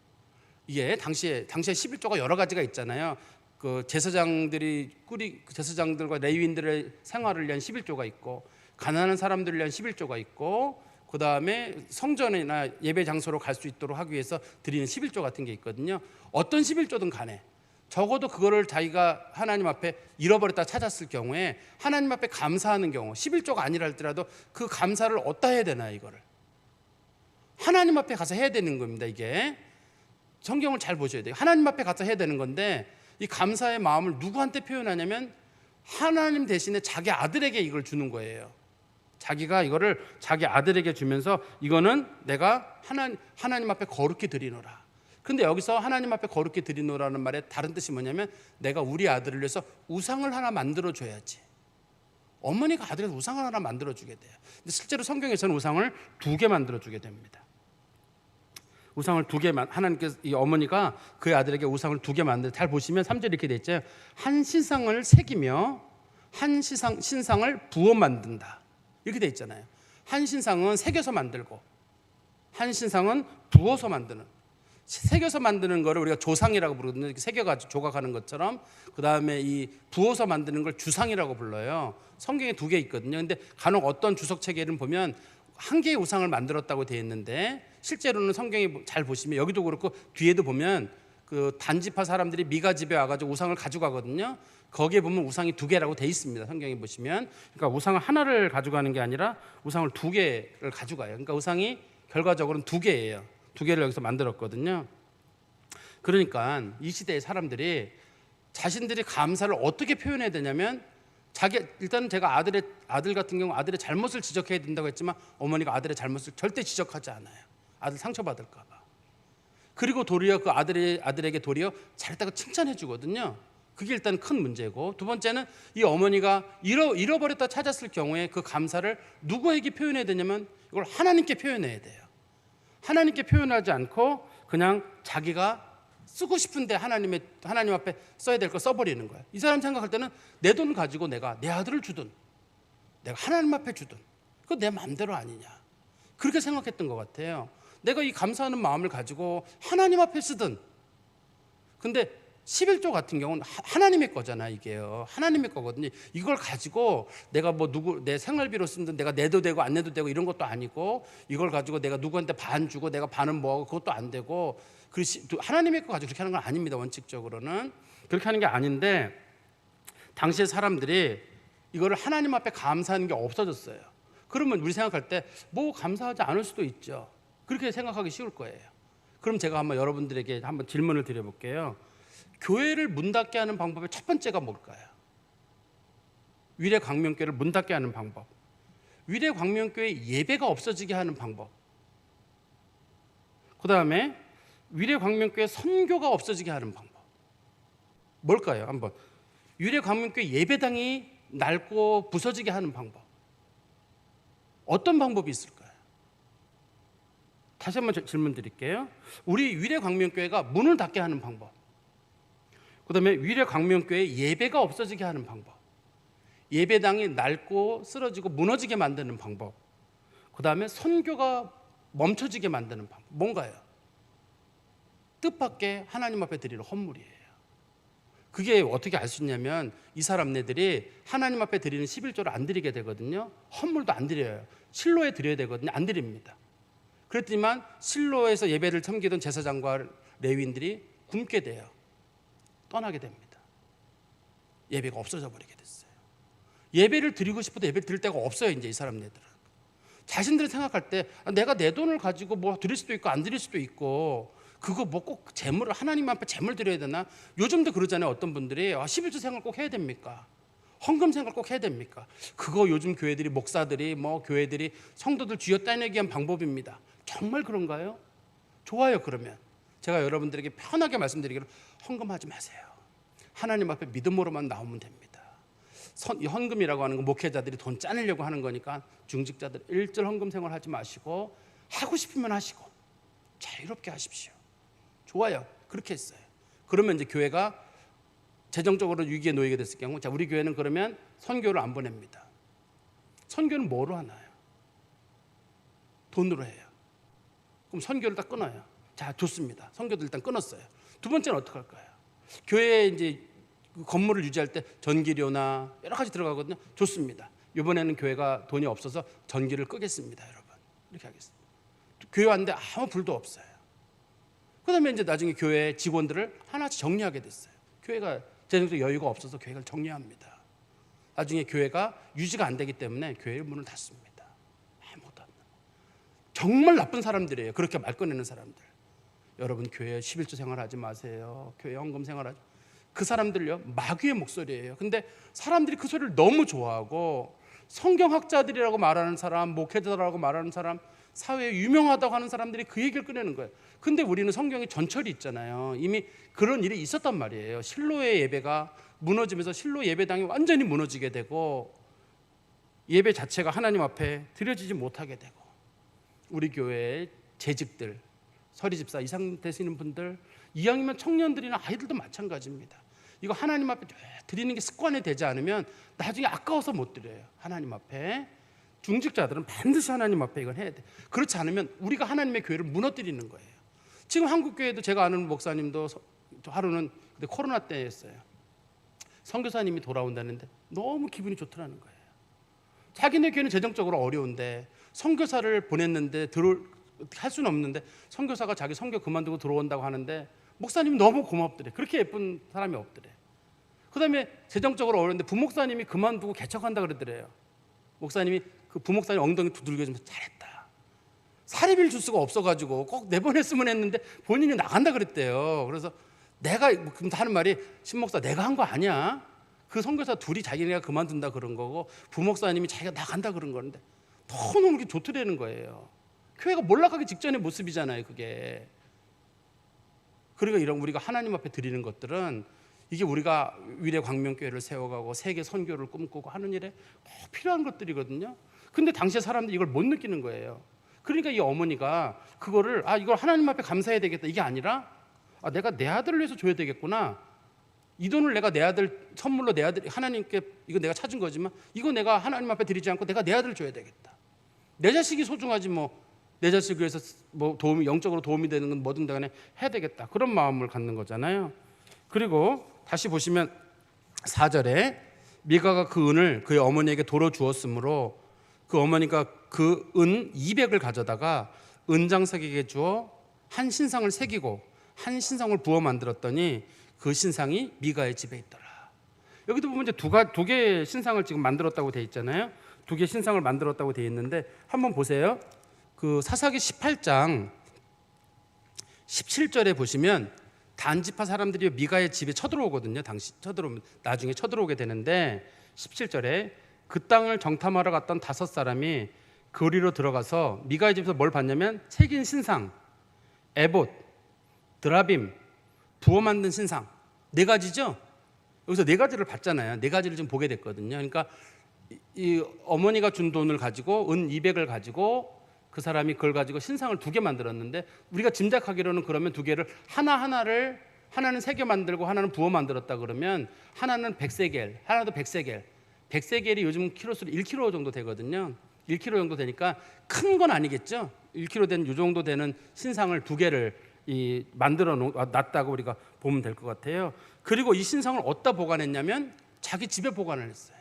이게 당시에 11조가 여러 가지가 있잖아요. 그 제사장들과 레위인들의 생활을 위한 11조가 있고, 가난한 사람들을 위한 11조가 있고, 그 다음에 성전이나 예배 장소로 갈 수 있도록 하기 위해서 드리는 11조 같은 게 있거든요. 어떤 11조든 간에 적어도 그거를 자기가 하나님 앞에 잃어버렸다 찾았을 경우에 하나님 앞에 감사하는 경우, 11조가 아니라 할지라도 그 감사를 어디다 해야 되나, 이거를 하나님 앞에 가서 해야 되는 겁니다. 이게 성경을 잘 보셔야 돼요. 하나님 앞에 가서 해야 되는 건데, 이 감사의 마음을 누구한테 표현하냐면 하나님 대신에 자기 아들에게 이걸 주는 거예요. 자기가 이거를 자기 아들에게 주면서 이거는 내가 하나님 앞에 거룩히 드리노라. 근데 여기서 하나님 앞에 거룩히 드리노라는 말의 다른 뜻이 뭐냐면 내가 우리 아들을 위해서 우상을 하나 만들어 줘야지. 어머니가 아들에게 우상을 하나 만들어 주게 돼요. 근데 실제로 성경에서는 우상을 2개 만들어 주게 됩니다. 우상을 2개, 하나님께서, 이 어머니가 그의 아들에게 우상을 2개 만들, 잘 보시면 3절에 이렇게 돼 있죠. 한 신상을 새기며 한 신상을 부어 만든다, 이렇게 돼 있잖아요. 한 신상은 새겨서 만들고 한 신상은 부어서 만드는, 새겨서 만드는 거를 우리가 조상이라고 부르거든요. 이렇게 새겨가지고 조각하는 것처럼. 그 다음에 이 부어서 만드는 걸 주상이라고 불러요. 성경에 2개 있거든요. 근데 간혹 어떤 주석 체계를 보면 한 개의 우상을 만들었다고 되어 있는데, 실제로는 성경에 잘 보시면 여기도 그렇고 뒤에도 보면 그 단지파 사람들이 미가 집에 와가지고 우상을 가져가거든요. 거기에 보면 우상이 2개라고 되어 있습니다. 성경에 보시면. 그러니까 우상을 하나를 가져가는 게 아니라 우상을 2개를 가져가요. 그러니까 우상이 결과적으로는 2개예요. 2개를 여기서 만들었거든요. 그러니까 이 시대의 사람들이 자신들이 감사를 어떻게 표현해야 되냐면, 일단은 제가 아들 같은 경우 아들의 잘못을 지적해야 된다고 했지만 어머니가 아들의 잘못을 절대 지적하지 않아요. 아들 상처받을까 봐. 그리고 도리어 그 아들에게 도리어 잘했다고 칭찬해 주거든요. 그게 일단 큰 문제고, 두 번째는 이 어머니가 잃어버렸다 찾았을 경우에 그 감사를 누구에게 표현해야 되냐면 이걸 하나님께 표현해야 돼요. 하나님께 표현하지 않고 그냥 자기가 쓰고 싶은데 하나님 앞에 써야 될 거 써버리는 거야. 이 사람 생각할 때는 내 돈 가지고 내가 내 아들을 주든 내가 하나님 앞에 주든 그거 내 마음대로 아니냐, 그렇게 생각했던 것 같아요. 내가 이 감사하는 마음을 가지고 하나님 앞에 쓰든. 근데 11조 같은 경우는 하나님의 거잖아. 이게요, 하나님의 거거든요. 이걸 가지고 내가 내 생활비로 쓰든 내가 내도 되고 안 내도 되고 이런 것도 아니고, 이걸 가지고 내가 누구한테 반 주고 내가 반은 뭐하고 그것도 안 되고, 하나님의 거 가지고 그렇게 하는 건 아닙니다. 원칙적으로는 그렇게 하는 게 아닌데, 당시의 사람들이 이거를 하나님 앞에 감사하는 게 없어졌어요. 그러면 우리 생각할 때 뭐 감사하지 않을 수도 있죠. 그렇게 생각하기 쉬울 거예요. 그럼 제가 한번 여러분들에게 한번 질문을 드려볼게요. 교회를 문 닫게 하는 방법의 첫 번째가 뭘까요? 위례광명교회를 문 닫게 하는 방법, 위례광명교회 예배가 없어지게 하는 방법, 그 다음에 위례광명교회 선교가 없어지게 하는 방법 뭘까요? 한번 위례광명교회 예배당이 낡고 부서지게 하는 방법, 어떤 방법이 있을까요? 다시 한번 질문 드릴게요. 우리 위례광명교회가 문을 닫게 하는 방법, 그 다음에 위례광명교회 예배가 없어지게 하는 방법, 예배당이 낡고 쓰러지고 무너지게 만드는 방법, 그 다음에 선교가 멈춰지게 만드는 방법, 뭔가요? 뜻밖의 하나님 앞에 드리는 헌물이에요. 그게 어떻게 알 수 있냐면 이 사람네들이 하나님 앞에 드리는 11조를 안 드리게 되거든요. 헌물도 안 드려요. 실로에 드려야 되거든요. 안 드립니다. 그랬더니만 실로에서 예배를 섬기던 제사장과 레위인들이 굶게 돼요. 떠나게 됩니다. 예배가 없어져 버리게 됐어요. 예배를 드리고 싶어도 예배를 드릴 데가 없어요. 이제 이 사람네들은 자신들이 생각할 때 내가 내 돈을 가지고 뭐 드릴 수도 있고 안 드릴 수도 있고, 그거 뭐 꼭 재물을 하나님 앞에 재물 드려야 되나? 요즘도 그러잖아요. 어떤 분들이 11조 생활 꼭 해야 됩니까? 헌금 생활 꼭 해야 됩니까? 그거 요즘 교회들이, 목사들이, 뭐 교회들이 성도들 쥐어짜내기 위한 방법입니다. 정말 그런가요? 좋아요. 그러면 제가 여러분들에게 편하게 말씀드리기로, 헌금하지 마세요. 하나님 앞에 믿음으로만 나오면 됩니다. 헌금이라고 하는 건 목회자들이 돈 짜내려고 하는 거니까 중직자들 일절 헌금 생활 하지 마시고, 하고 싶으면 하시고 자유롭게 하십시오. 좋아요. 그렇게 했어요. 그러면 이제 교회가 재정적으로 위기에 놓이게 됐을 경우, 자, 우리 교회는 그러면 선교를 안 보냅니다. 선교는 뭐로 하나요? 돈으로 해요. 그럼 선교를 다 끊어요. 자, 좋습니다. 선교도 일단 끊었어요. 두 번째는 어떻게 할까요? 교회에 이제 건물을 유지할 때 전기료나 여러 가지 들어가거든요. 좋습니다. 이번에는 교회가 돈이 없어서 전기를 끄겠습니다, 여러분. 이렇게 하겠습니다. 교회 왔는데 아무 불도 없어요. 그다음에 이제 나중에 교회 직원들을 하나씩 정리하게 됐어요. 교회가 재정적 여유가 없어서 교회를 정리합니다. 나중에 교회가 유지가 안 되기 때문에 교회의 문을 닫습니다. 아무것도 안 나요. 정말 나쁜 사람들이에요. 그렇게 말 꺼내는 사람들. 여러분, 교회 11조 생활하지 마세요. 교회 헌금 생활하지. 그 사람들요, 마귀의 목소리예요. 근데 사람들이 그 소리를 너무 좋아하고, 성경학자들이라고 말하는 사람, 목회자라고 말하는 사람, 사회에 유명하다고 하는 사람들이 그 얘기를 꺼내는 거예요. 근데 우리는 성경에 전철이 있잖아요. 이미 그런 일이 있었단 말이에요. 실로의 예배가 무너지면서 실로 예배당이 완전히 무너지게 되고, 예배 자체가 하나님 앞에 드려지지 못하게 되고, 우리 교회의 재직들, 서리집사 이상 되시는 분들, 이왕이면 청년들이나 아이들도 마찬가지입니다. 이거 하나님 앞에 드리는 게 습관이 되지 않으면 나중에 아까워서 못 드려요. 하나님 앞에 중직자들은 반드시 하나님 앞에 이걸 해야 돼. 그렇지 않으면 우리가 하나님의 교회를 무너뜨리는 거예요. 지금 한국 교회도 제가 아는 목사님도 하루는 그때 코로나 때였어요. 선교사님이 돌아온다는데 너무 기분이 좋더라는 거예요. 자기네 교회는 재정적으로 어려운데 선교사를 보냈는데 할 수는 없는데 선교사가 자기 선교 그만두고 들어온다고 하는데 목사님이 너무 고맙더래. 그렇게 예쁜 사람이 없더래. 그다음에 재정적으로 어려운데 부목사님이 그만두고 개척한다 그러더래요. 목사님이 그 부목사님 엉덩이 두들겨주면서 잘했다. 사례비를 줄 수가 없어가지고 꼭 내보냈으면 했는데 본인이 나간다 그랬대요. 그래서 내가 그럼 하는 말이, 신목사 내가 한 거 아니야. 그 선교사 둘이 자기네가 그만둔다 그런 거고 부목사님이 자기가 나간다 그런 건데 너무 그렇게 좋더라는 거예요. 교회가 몰락하기 직전의 모습이잖아요, 그게. 그러니까 이런 우리가 하나님 앞에 드리는 것들은, 이게 우리가 위례 광명교회를 세워가고 세계 선교를 꿈꾸고 하는 일에 꼭 필요한 것들이거든요. 근데 당시에 사람들이 이걸 못 느끼는 거예요. 그러니까 이 어머니가 그거를 이걸 하나님 앞에 감사해야 되겠다, 이게 아니라 내가 내 아들을 위해서 줘야 되겠구나. 이 돈을 내가 내 아들 선물로, 내 아들 하나님께 이거 내가 찾은 거지만 이거 내가 하나님 앞에 드리지 않고 내가 내 아들을 줘야 되겠다. 내 자식이 소중하지 뭐. 내 자식을 위해서 뭐 영적으로 도움이 되는 건 뭐든 간에 해야 되겠다. 그런 마음을 갖는 거잖아요. 그리고 다시 보시면 4절에 미가가 그 은을 그의 어머니에게 도로 주었으므로 그 어머니가 그 은 200을 가져다가 은장석에게 주어 한 신상을 새기고 한 신상을 부어 만들었더니 그 신상이 미가의 집에 있더라. 여기도 보면 이제 두 개의 신상을 지금 만들었다고 돼 있잖아요. 두 개의 신상을 만들었다고 돼 있는데 한번 보세요. 그 사사기 18장 17절에 보시면 단지파 사람들이 미가의 집에 쳐들어오거든요. 나중에 쳐들어오게 되는데 17절에 그 땅을 정탐하러 갔던 5사람이 거리로 들어가서 미가의 집에서 뭘 봤냐면 새긴 신상, 에봇, 드라빔, 부어 만든 신상 4가지죠. 여기서 4가지를 봤잖아요. 4가지를 좀 보게 됐거든요. 그러니까 이 어머니가 준 돈을 가지고 은 200을 가지고 그 사람이 그걸 가지고 신상을 2개 만들었는데, 우리가 짐작하기로는 그러면 2개를 하나는 새겨 만들고 하나는 부어 만들었다 그러면 하나는 100세겔, 하나도 100세겔. 100세겔이 요즘 키로수로 1kg 정도 되거든요. 1kg 정도 되니까 큰 건 아니겠죠. 1kg 된 이 정도 되는 신상을 2개를 만들어 놨다고 우리가 보면 될 것 같아요. 그리고 이 신상을 어디다 보관했냐면 자기 집에 보관을 했어요.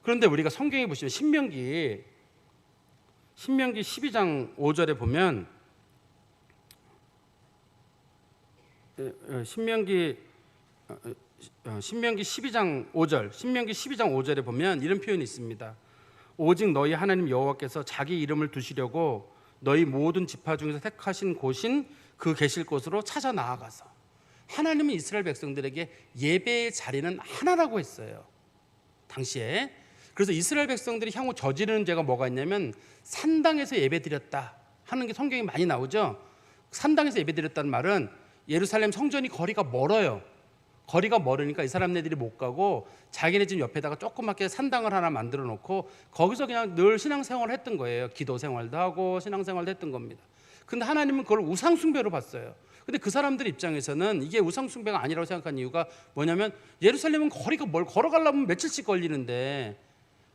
그런데 우리가 성경에 보시면 신명기 신명기 12장 5절에 보면 신명기 12장 5절, 신명기 12장 5절에 보면 이런 표현이 있습니다. 오직 너희 하나님 여호와께서 자기 이름을 두시려고 너희 모든 지파 중에서 택하신 곳인 그 계실 곳으로 찾아 나아가서, 하나님은 이스라엘 백성들에게 예배의 자리는 하나라고 했어요, 당시에. 그래서 이스라엘 백성들이 향후 저지르는 죄가 뭐가 있냐면 산당에서 예배드렸다 하는 게 성경에 많이 나오죠. 산당에서 예배드렸다는 말은 예루살렘 성전이 거리가 멀어요. 거리가 멀으니까 이 사람네들이 못 가고 자기네 집 옆에다가 조그맣게 산당을 하나 만들어 놓고 거기서 그냥 늘 신앙생활을 했던 거예요. 기도 생활도 하고 신앙생활도 했던 겁니다. 근데 하나님은 그걸 우상숭배로 봤어요. 근데 그 사람들 입장에서는 이게 우상숭배가 아니라고 생각한 이유가 뭐냐면 예루살렘은 거리가 걸어가려면 며칠씩 걸리는데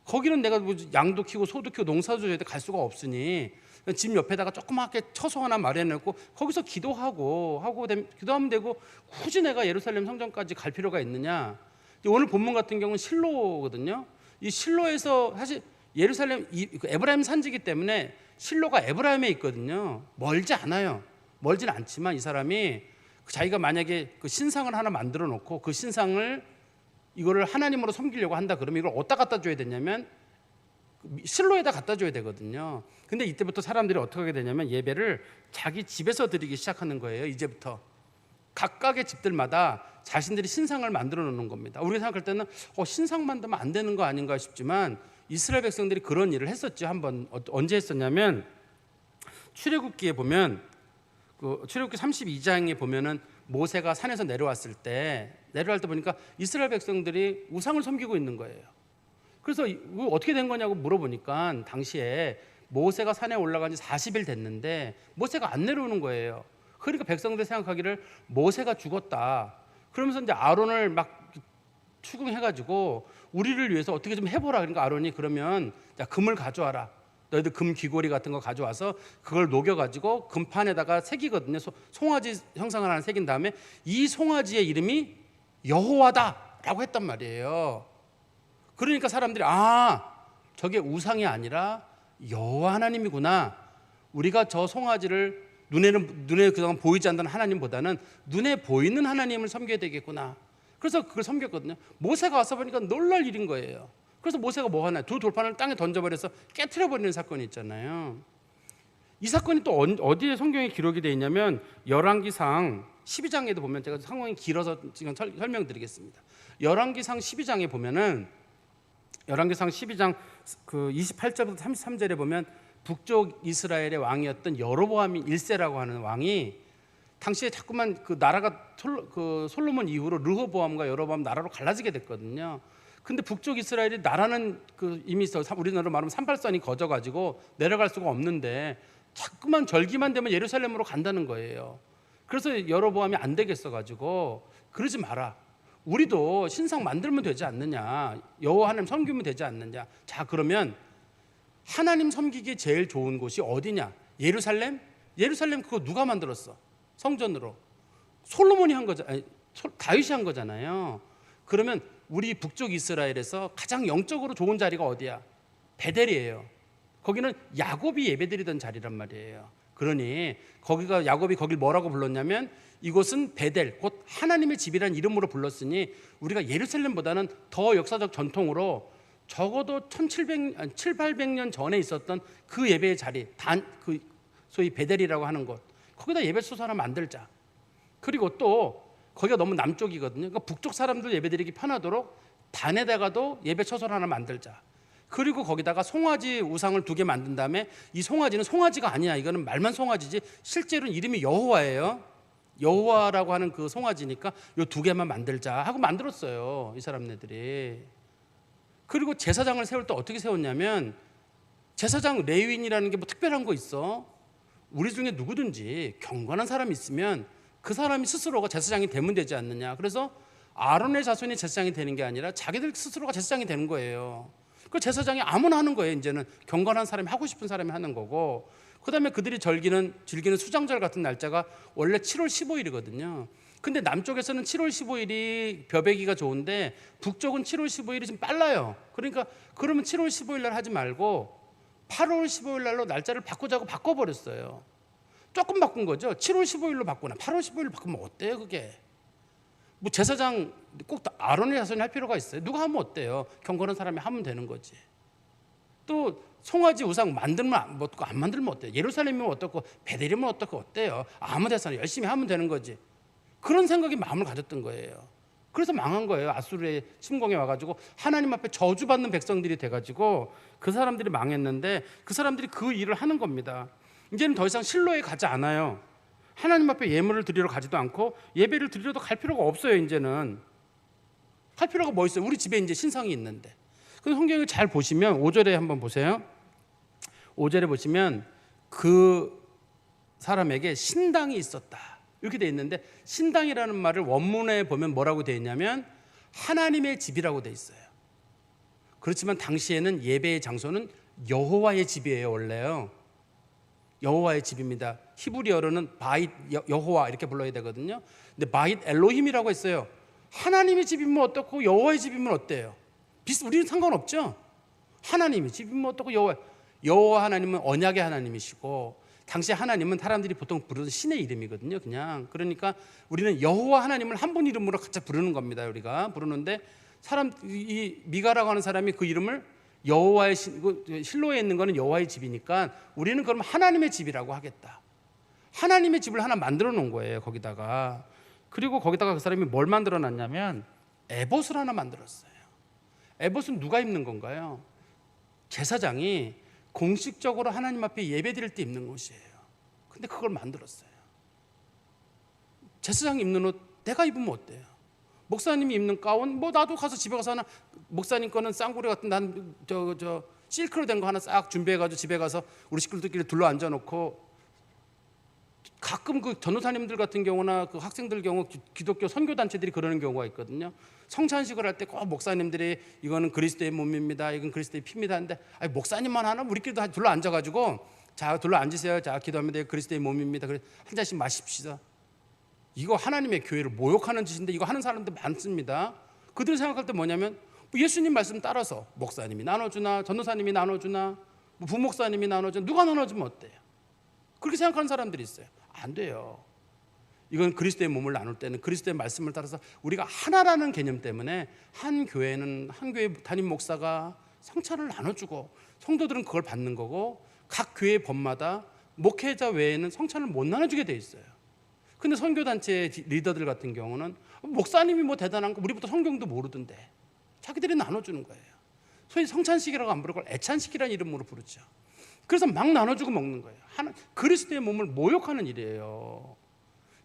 거기는 내가 뭐 양도 키우고 소도 키우고 농사도 져야 돼 갈 수가 없으니 집 옆에다가 조그맣게 처소 하나 마련해놓고 거기서 기도하면 되고 굳이 내가 예루살렘 성전까지 갈 필요가 있느냐. 오늘 본문 같은 경우는 실로거든요. 이 실로에서 사실 예루살렘 에브라임 산지기 때문에 실로가 에브라임에 있거든요. 멀지 않아요. 멀진 않지만 이 사람이 자기가 만약에 그 신상을 하나 만들어 놓고 그 신상을 이거를 하나님으로 섬기려고 한다 그러면 이걸 어디다 갖다 줘야 되냐면 실로에다 갖다 줘야 되거든요. 근데 이때부터 사람들이 어떻게 하게 되냐면 예배를 자기 집에서 드리기 시작하는 거예요. 이제부터 각각의 집들마다 자신들이 신상을 만들어 놓는 겁니다. 우리가 생각할 때는 신상 만들면 안 되는 거 아닌가 싶지만 이스라엘 백성들이 그런 일을 했었죠. 한번 언제 했었냐면 출애굽기에 보면 출애굽기 32장에 보면은 모세가 산에서 내려올 때 보니까 이스라엘 백성들이 우상을 섬기고 있는 거예요. 그래서 어떻게 된 거냐고 물어보니까 당시에 모세가 산에 올라간 지 40일 됐는데 모세가 안 내려오는 거예요. 그러니까 백성들이 생각하기를 모세가 죽었다. 그러면서 이제 아론을 막 추궁해가지고 우리를 위해서 어떻게 좀 해보라. 그러니까 아론이 그러면 야, 금을 가져와라. 너희들 금 귀고리 같은 거 가져와서 그걸 녹여가지고 금판에다가 새기거든요. 송아지 형상을 하나 새긴 다음에 이 송아지의 이름이 여호와다라고 했단 말이에요. 그러니까 사람들이 저게 우상이 아니라 여호와 하나님이구나. 우리가 저 송아지를 눈에 그동안 보이지 않는 하나님보다는 눈에 보이는 하나님을 섬겨야 되겠구나. 그래서 그걸 섬겼거든요. 모세가 와서 보니까 놀랄 일인 거예요. 그래서 모세가 뭐 하나 두 돌판을 땅에 던져버려서 깨트려버리는 사건이 있잖아요. 이 사건이 또 어디에 성경에 기록이 되어 있냐면 열왕기상 12장에도 보면 제가 상황이 길어서 지금 설명드리겠습니다. 열왕기상 12장에 보면은 열왕기상 12장 그 28절부터 33절에 보면 북쪽 이스라엘의 왕이었던 여로보암이 1세라고 하는 왕이 당시에 자꾸만 그 나라가 솔로몬 이후로 르호보암과 여로보암 나라로 갈라지게 됐거든요. 근데 북쪽 이스라엘이 나라는 이미 우리나라로 말하면 산발선이 거져가지고 내려갈 수가 없는데 자꾸만 절기만 되면 예루살렘으로 간다는 거예요. 그래서 여로보암이 안 되겠어가지고 그러지 마라. 우리도 신상 만들면 되지 않느냐. 여호와 하나님 섬기면 되지 않느냐. 자 그러면 하나님 섬기기에 제일 좋은 곳이 어디냐? 예루살렘? 예루살렘 그거 누가 만들었어? 성전으로 솔로몬이 한 거잖아요. 다윗이 한 거잖아요. 그러면 우리 북쪽 이스라엘에서 가장 영적으로 좋은 자리가 어디야? 베델이에요. 거기는 야곱이 예배드리던 자리란 말이에요. 그러니 야곱이 거길 뭐라고 불렀냐면 이곳은 베델, 곧 하나님의 집이라는 이름으로 불렀으니 우리가 예루살렘보다는 더 역사적 전통으로 적어도 700년 전에 있었던 그 예배의 자리, 소위 베델이라고 하는 곳, 거기다 예배소서 하나 만들자. 그리고 또 거기가 너무 남쪽이거든요. 그러니까 북쪽 사람들 예배드리기 편하도록 단에다가도 예배처소를 하나 만들자. 그리고 거기다가 송아지 우상을 2개 만든 다음에 이 송아지는 송아지가 아니야. 이거는 말만 송아지지 실제로는 이름이 여호와예요. 여호와라고 하는 그 송아지니까 요 2개만 만들자 하고 만들었어요. 이 사람네들이. 그리고 제사장을 세울 때 어떻게 세웠냐면 제사장 레위인이라는 게 뭐 특별한 거 있어? 우리 중에 누구든지 경건한 사람이 있으면 그 사람이 스스로가 제사장이 되면 되지 않느냐. 그래서 아론의 자손이 제사장이 되는 게 아니라 자기들 스스로가 제사장이 되는 거예요. 그 제사장이 아무나 하는 거예요. 이제는 경건한 사람이 하고 싶은 사람이 하는 거고, 그다음에 그들이 즐기는 수장절 같은 날짜가 원래 7월 15일이거든요. 근데 남쪽에서는 7월 15일이 벼베기가 좋은데 북쪽은 7월 15일이 좀 빨라요. 그러니까 그러면 7월 15일 날 하지 말고 8월 15일 날로 날짜를 바꾸자고 바꿔버렸어요. 조금 바꾼 거죠. 7월 15일로 바꾸나 8월 15일로 바꾸면 어때요 그게? 뭐 제사장 꼭 아론의 자손이 할 필요가 있어요? 누가 하면 어때요? 경건한 사람이 하면 되는 거지. 또 송아지 우상 만들면 어떻고 안 만들면 어때요? 예루살렘이면 어떻고 베델이면 어떻고 어때요? 아무 데서나 열심히 하면 되는 거지. 그런 생각이 마음을 가졌던 거예요. 그래서 망한 거예요. 아수르의 침공에 와가지고 하나님 앞에 저주받는 백성들이 돼가지고 그 사람들이 망했는데 그 사람들이 그 일을 하는 겁니다. 이제는 더 이상 실로에 가지 않아요. 하나님 앞에 예물을 드리러 가지도 않고 예배를 드리러도 갈 필요가 없어요. 이제는 할 필요가 뭐 있어요? 우리 집에 이제 신상이 있는데. 그 성경을 잘 보시면 5절에 한번 보세요. 5절에 보시면 그 사람에게 신당이 있었다 이렇게 돼 있는데, 신당이라는 말을 원문에 보면 뭐라고 돼 있냐면 하나님의 집이라고 돼 있어요. 그렇지만 당시에는 예배의 장소는 여호와의 집이에요. 원래요 여호와의 집입니다. 히브리어로는 바잇 여호와 이렇게 불러야 되거든요. 근데 바잇 엘로힘이라고 했어요. 하나님의 집이면 어떻고 여호와의 집이면 어때요? 우리는 상관없죠. 하나님의 집이면 어떻고 여호와 하나님은 언약의 하나님이시고, 당시 하나님은 사람들이 보통 부르는 신의 이름이거든요. 그냥 그러니까 우리는 여호와 하나님을 한 분 이름으로 같이 부르는 겁니다. 우리가 부르는데 이 미가라고 하는 사람이 그 이름을 여호와의 실로에 있는 거는 여호와의 집이니까 우리는 그럼 하나님의 집이라고 하겠다. 하나님의 집을 하나 만들어 놓은 거예요. 거기다가. 그리고 거기다가 그 사람이 뭘 만들어 놨냐면 에봇을 하나 만들었어요. 에봇은 누가 입는 건가요? 제사장이 공식적으로 하나님 앞에 예배 드릴 때 입는 옷이에요. 근데 그걸 만들었어요. 제사장이 입는 옷 내가 입으면 어때요? 목사님이 입는 가운 뭐 나도 가서 집에 가서 하나, 목사님 거는 쌍구려 같은 난 실크로 된 거 하나 싹 준비해가지고 집에 가서 우리 식구들끼리 둘러 앉아놓고, 가끔 그 전도사님들 같은 경우나 그 학생들 경우 기독교 선교 단체들이 그러는 경우가 있거든요. 성찬식을 할 때 꼭 목사님들이 이거는 그리스도의 몸입니다, 이건 그리스도의 피입니다 하는데, 아니 목사님만 하나? 우리끼리도 둘러 앉아가지고 자 둘러 앉으세요, 자 기도합니다, 그리스도의 몸입니다, 그래 한 잔씩 마십시다. 이거 하나님의 교회를 모욕하는 짓인데 이거 하는 사람들 많습니다. 그들이 생각할 때 뭐냐면 예수님 말씀 따라서 목사님이 나눠주나 전도사님이 나눠주나 부목사님이 나눠주나 누가 나눠주면 어때요? 그렇게 생각하는 사람들이 있어요. 안 돼요. 이건 그리스도의 몸을 나눌 때는 그리스도의 말씀을 따라서 우리가 하나라는 개념 때문에 한 교회는 한 교회 담임 목사가 성찬을 나눠주고 성도들은 그걸 받는 거고, 각 교회 법마다 목회자 외에는 성찬을 못 나눠주게 돼 있어요. 근데 선교단체 리더들 같은 경우는 목사님이 뭐 대단한 거 우리부터 성경도 모르던데 자기들이 나눠주는 거예요. 소위 성찬식이라고 안 부르고 애찬식이라는 이름으로 부르죠. 그래서 막 나눠주고 먹는 거예요. 그리스도의 몸을 모욕하는 일이에요.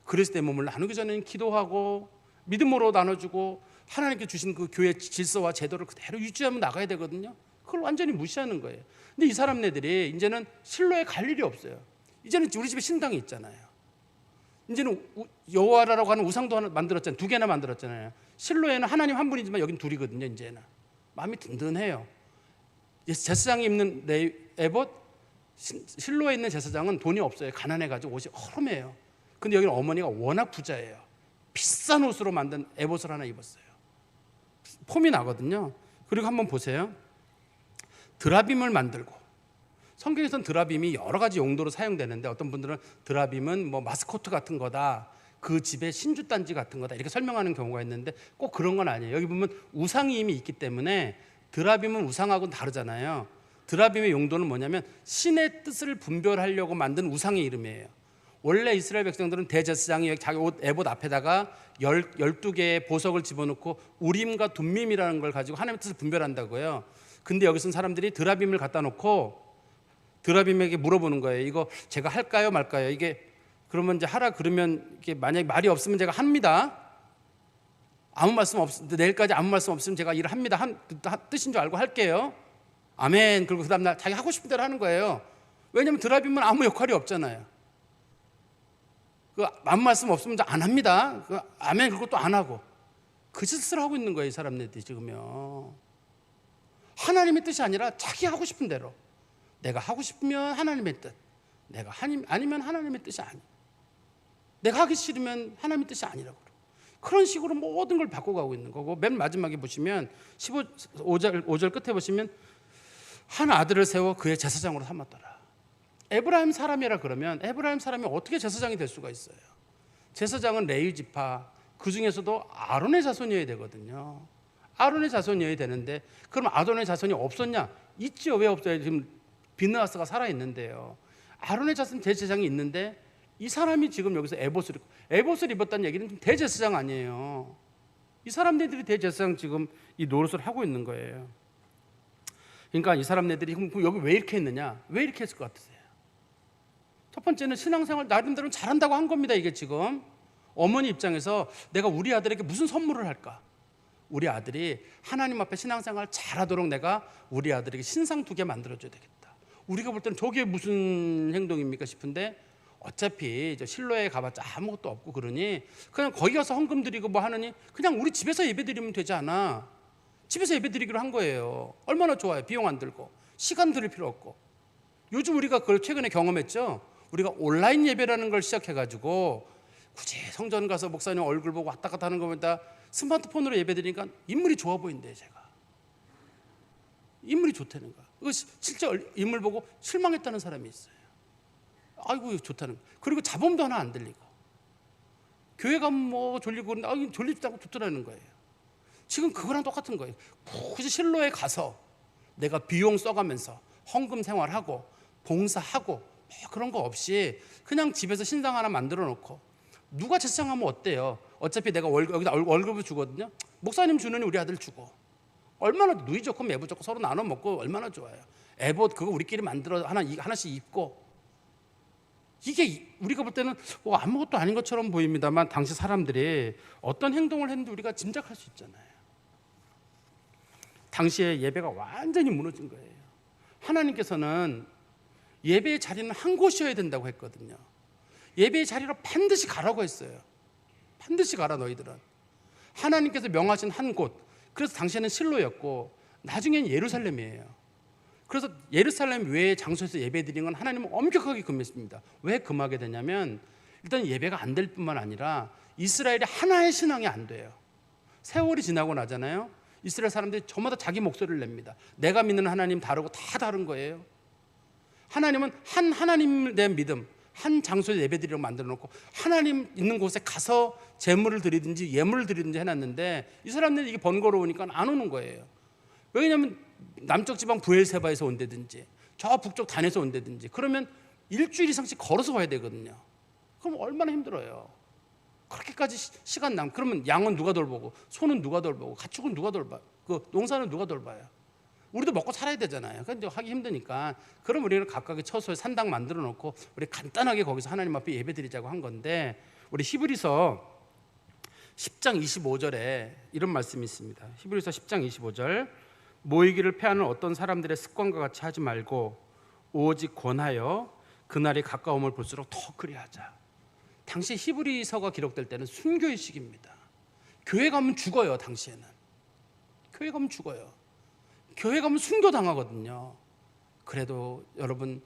그리스도의 몸을 나누기 전에는 기도하고 믿음으로 나눠주고 하나님께 주신 그 교회 질서와 제도를 그대로 유지하면 나가야 되거든요. 그걸 완전히 무시하는 거예요. 근데 이 사람네들이 이제는 실로에 갈 일이 없어요. 이제는 우리 집에 신당이 있잖아요. 이제는 여호와라고 하는 우상도 하나 만들었잖아요. 2개나 만들었잖아요. 실로에는 하나님 한 분이지만 여긴 둘이거든요. 이제는 마음이 든든해요. 제사장이 입는 에봇, 실로에 있는 제사장은 돈이 없어요. 가난해가지고 옷이 허름해요. 근데 여기는 어머니가 워낙 부자예요. 비싼 옷으로 만든 에봇을 하나 입었어요. 폼이 나거든요. 그리고 한번 보세요. 드라빔을 만들고, 성경에서는 드라빔이 여러 가지 용도로 사용되는데 어떤 분들은 드라빔은 뭐 마스코트 같은 거다, 그 집의 신주단지 같은 거다 이렇게 설명하는 경우가 있는데 꼭 그런 건 아니에요. 여기 보면 우상이 이미 있기 때문에 드라빔은 우상하고는 다르잖아요. 드라빔의 용도는 뭐냐면 신의 뜻을 분별하려고 만든 우상의 이름이에요. 원래 이스라엘 백성들은 대제사장이 자기 옷 에봇 앞에다가 12개의 보석을 집어넣고 우림과 둠밈이라는 걸 가지고 하나님의 뜻을 분별한다고요. 근데 여기서는 사람들이 드라빔을 갖다 놓고 드라빔에게 물어보는 거예요. 이거 제가 할까요 말까요? 이게 그러면 이제 하라 그러면 이게 만약에 말이 없으면 제가 합니다. 아무 말씀 내일까지 아무 말씀 없으면 제가 일을 합니다. 뜻인 줄 알고 할게요. 아멘. 그리고 그 다음날 자기 하고 싶은 대로 하는 거예요. 왜냐하면 드라빔은 아무 역할이 없잖아요. 아무 말씀 없으면 안 합니다. 아멘. 그리고 또 안 하고 그 짓을 하고 있는 거예요. 이 사람들이 지금요. 하나님의 뜻이 아니라 자기 하고 싶은 대로, 내가 하고 싶으면 하나님의 뜻, 내가 아니면 하나님의 뜻이 아니, 내가 하기 싫으면 하나님의 뜻이 아니라고. 그런 식으로 모든 걸 바꿔가고 있는 거고, 맨 마지막에 보시면 5절 끝에 보시면 한 아들을 세워 그의 제사장으로 삼았더라. 에브라임 사람이라 그러면 에브라임 사람이 어떻게 제사장이 될 수가 있어요? 제사장은 레위 지파, 그 중에서도 아론의 자손이어야 되거든요. 아론의 자손이어야 되는데 그럼 아론의 자손이 없었냐? 있죠. 왜 없어요? 지금 비느하스가 살아 있는데요. 아론의 자손 대제사장이 있는데 이 사람이 지금 여기서 에봇을 입었다는 얘기는 대제사장 아니에요. 이 사람들이 대제사장 지금 이 노릇을 하고 있는 거예요. 그러니까 이 사람들이 여기 왜 이렇게 했느냐? 왜 이렇게 했을 것 같으세요? 첫 번째는 신앙생활 나름대로 잘한다고 한 겁니다. 이게 지금 어머니 입장에서 내가 우리 아들에게 무슨 선물을 할까? 우리 아들이 하나님 앞에 신앙생활 잘하도록 내가 우리 아들에게 신상 2개 만들어줘야 되겠다. 우리가 볼 때는 저게 무슨 행동입니까 싶은데 어차피 실로에 가봤자 아무것도 없고 그러니 그냥 거기 가서 헌금 드리고 뭐 하느니 그냥 우리 집에서 예배 드리면 되지 않아. 집에서 예배 드리기로 한 거예요. 얼마나 좋아요. 비용 안 들고 시간 들일 필요 없고. 요즘 우리가 그걸 최근에 경험했죠. 우리가 온라인 예배라는 걸 시작해가지고 굳이 성전 가서 목사님 얼굴 보고 왔다 갔다 하는 것보다 스마트폰으로 예배 드리니까 인물이 좋아 보인대요. 제가 인물이 좋다는 거야. 실제 인물 보고 실망했다는 사람이 있어요. 아이고 좋다는 거. 그리고 자범도 하나 안 들리고 교회 가면 뭐 졸리고 그런데 졸리지도 않고 좋더라는 거예요. 지금 그거랑 똑같은 거예요. 굳이 실로에 가서 내가 비용 써가면서 헌금 생활하고 봉사하고 그런 거 없이 그냥 집에서 신상 하나 만들어 놓고 누가 제사장하면 어때요? 어차피 내가 여기다 월급을 주거든요. 목사님 주느니 우리 아들 주고 얼마나 누이 좋고 매부 좋고 서로 나눠 먹고 얼마나 좋아요. 에봇 그거 우리끼리 만들어 하나씩 입고 이게 우리가 볼 때는 아무것도 아닌 것처럼 보입니다만 당시 사람들이 어떤 행동을 했는지 우리가 짐작할 수 있잖아요. 당시에 예배가 완전히 무너진 거예요. 하나님께서는 예배의 자리는 한 곳이어야 된다고 했거든요. 예배의 자리로 반드시 가라고 했어요. 반드시 가라 너희들은. 하나님께서 명하신 한 곳. 그래서 당시에는 실로였고 나중에는 예루살렘이에요. 그래서 예루살렘 외의 장소에서 예배드리는 건 하나님은 엄격하게 금했습니다. 왜 금하게 되냐면 일단 예배가 안 될 뿐만 아니라 이스라엘이 하나의 신앙이 안 돼요. 세월이 지나고 나잖아요. 이스라엘 사람들이 저마다 자기 목소리를 냅니다. 내가 믿는 하나님 다르고 다 다른 거예요. 하나님은 한 하나님에 대한 믿음, 한 장소에 예배드리려고 만들어 놓고 하나님 있는 곳에 가서 제물을 드리든지 예물을 드리든지 해놨는데 이 사람들이 이게 번거로우니까 안 오는 거예요. 왜냐하면 남쪽 지방 부엘세바에서 온다든지 저 북쪽 단에서 온다든지 그러면 일주일 이상씩 걸어서 와야 되거든요. 그럼 얼마나 힘들어요. 그렇게까지 시간 그러면 양은 누가 돌보고 소는 누가 돌보고 가축은 누가 돌봐요. 그 농사는 누가 돌봐요. 우리도 먹고 살아야 되잖아요. 근데 하기 힘드니까 그럼 우리는 각각의 처소에 산당 만들어 놓고 우리 간단하게 거기서 하나님 앞에 예배 드리자고 한 건데 우리 히브리서 10장 25절에 이런 말씀이 있습니다. 히브리서 10장 25절 모이기를 패하는 어떤 사람들의 습관과 같이 하지 말고 오직 권하여 그날이 가까움을 볼수록 더 그리하자. 당시 히브리서가 기록될 때는 순교의 시기입니다. 교회 가면 죽어요. 당시에는 교회 가면 죽어요. 교회 가면 순교당하거든요. 그래도 여러분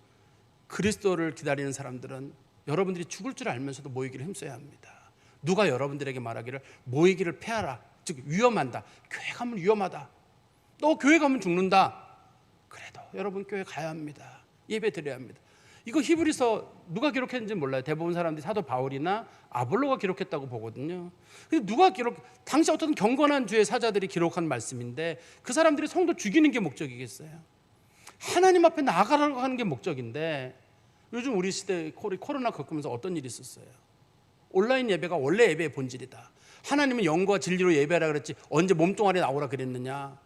그리스도를 기다리는 사람들은 여러분들이 죽을 줄 알면서도 모이기를 힘써야 합니다. 누가 여러분들에게 말하기를 모이기를 패하라, 즉 위험한다, 교회 가면 위험하다, 너 교회 가면 죽는다. 그래도 여러분 교회 가야 합니다. 예배 드려야 합니다. 이거 히브리서 누가 기록했는지 몰라요. 대부분 사람들이 사도 바울이나 아볼로가 기록했다고 보거든요. 근데 누가 당시 어떤 경건한 주의 사자들이 기록한 말씀인데 그 사람들이 성도 죽이는 게 목적이겠어요? 하나님 앞에 나아가라고 하는 게 목적인데 요즘 우리 시대 코로나 겪으면서 어떤 일이 있었어요? 온라인 예배가 원래 예배의 본질이다. 하나님은 영과 진리로 예배하라 그랬지 언제 몸뚱아리 나오라 그랬느냐.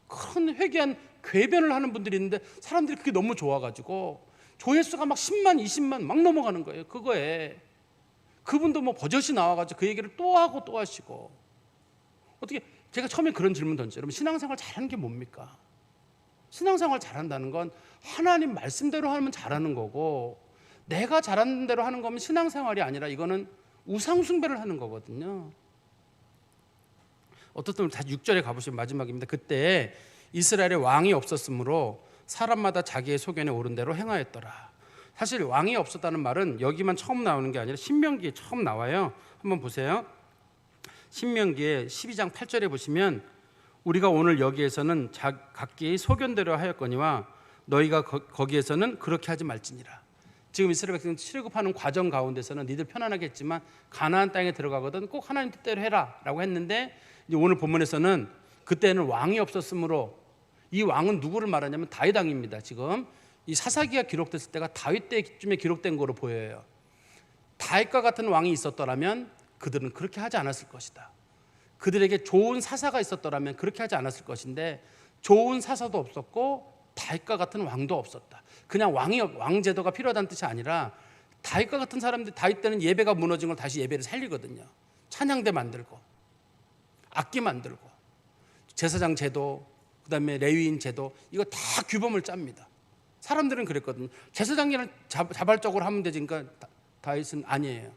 그런 회개한 궤변을 하는 분들이 있는데 사람들이 그게 너무 좋아가지고 조회수가 막 10만 20만 막 넘어가는 거예요. 그거에 그분도 뭐 버젓이 나와가지고 그 얘기를 또 하고 또 하시고. 어떻게 제가 처음에 그런 질문 던져요. 여러분 신앙생활 잘하는 게 뭡니까? 신앙생활 잘한다는 건 하나님 말씀대로 하면 잘하는 거고 내가 잘하는 대로 하는 거면 신앙생활이 아니라 이거는 우상숭배를 하는 거거든요. 어떻든 다시 6절에 가보시면 마지막입니다. 그때 이스라엘에 왕이 없었으므로 사람마다 자기의 소견에 오른 대로 행하였더라. 사실 왕이 없었다는 말은 여기만 처음 나오는 게 아니라 신명기에 처음 나와요. 한번 보세요. 신명기에 12장 8절에 보시면 우리가 오늘 여기에서는 각기 소견대로 하였거니와 너희가 거기에서는 그렇게 하지 말지니라. 지금 이스라엘 백성 출애굽하는 과정 가운데서는 니들 편안하게 했지만 가나안 땅에 들어가거든 꼭 하나님 뜻대로 해라라고 했는데, 이제 오늘 본문에서는 그때는 왕이 없었으므로, 이 왕은 누구를 말하냐면 다윗 왕입니다. 지금 이 사사기가 기록됐을 때가 다윗 때쯤에 기록된 거로 보여요. 다윗과 같은 왕이 있었더라면 그들은 그렇게 하지 않았을 것이다. 그들에게 좋은 사사가 있었더라면 그렇게 하지 않았을 것인데, 좋은 사사도 없었고 다윗과 같은 왕도 없었다. 그냥 왕 제도가 필요하다는 뜻이 아니라 다윗과 같은 사람들, 다윗 때는 예배가 무너진 걸 다시 예배를 살리거든요. 찬양대 만들고 악기 만들고 제사장 제도, 그다음에 레위인 제도, 이거 다 규범을 짭니다. 사람들은 그랬거든요. 제사장이랑 자발적으로 하면 되지. 그러니까 다윗은 아니에요.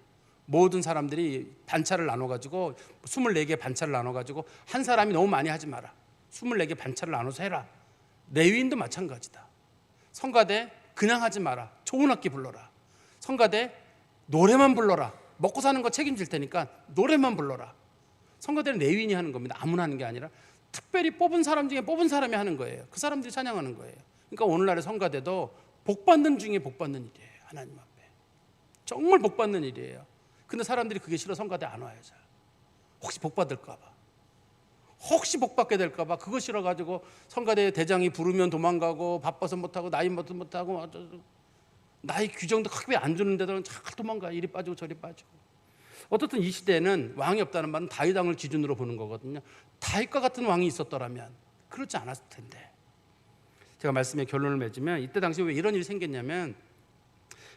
모든 사람들이 반차를 나눠가지고 24개 반차를 나눠가지고 한 사람이 너무 많이 하지 마라. 24개 반차를 나눠서 해라. 레위인도 마찬가지다. 성가대 그냥 하지 마라. 좋은 악기 불러라. 성가대 노래만 불러라. 먹고 사는 거 책임질 테니까 노래만 불러라. 성가대는 레위인이 하는 겁니다. 아무나 하는 게 아니라 특별히 뽑은 사람 중에 뽑은 사람이 하는 거예요. 그 사람들이 찬양하는 거예요. 그러니까 오늘날의 성가대도 복받는 중에 복받는 일이에요. 하나님 앞에 정말 복받는 일이에요. 근데 사람들이 그게 싫어 성가대 안 와요. 잘. 혹시 복받을까 봐, 혹시 복받게 될까 봐 그거 싫어가지고 성가대 대장이 부르면 도망가고, 바빠서 못하고 나이 못하고 나이 규정도 크게 안 주는데도 잘 도망가. 이리 빠지고 저리 빠지고. 어떻든 이 시대에는 왕이 없다는 말은 다윗 왕을 기준으로 보는 거거든요. 다윗과 같은 왕이 있었더라면 그렇지 않았을 텐데. 제가 말씀의 결론을 맺으면, 이때 당시 왜 이런 일이 생겼냐면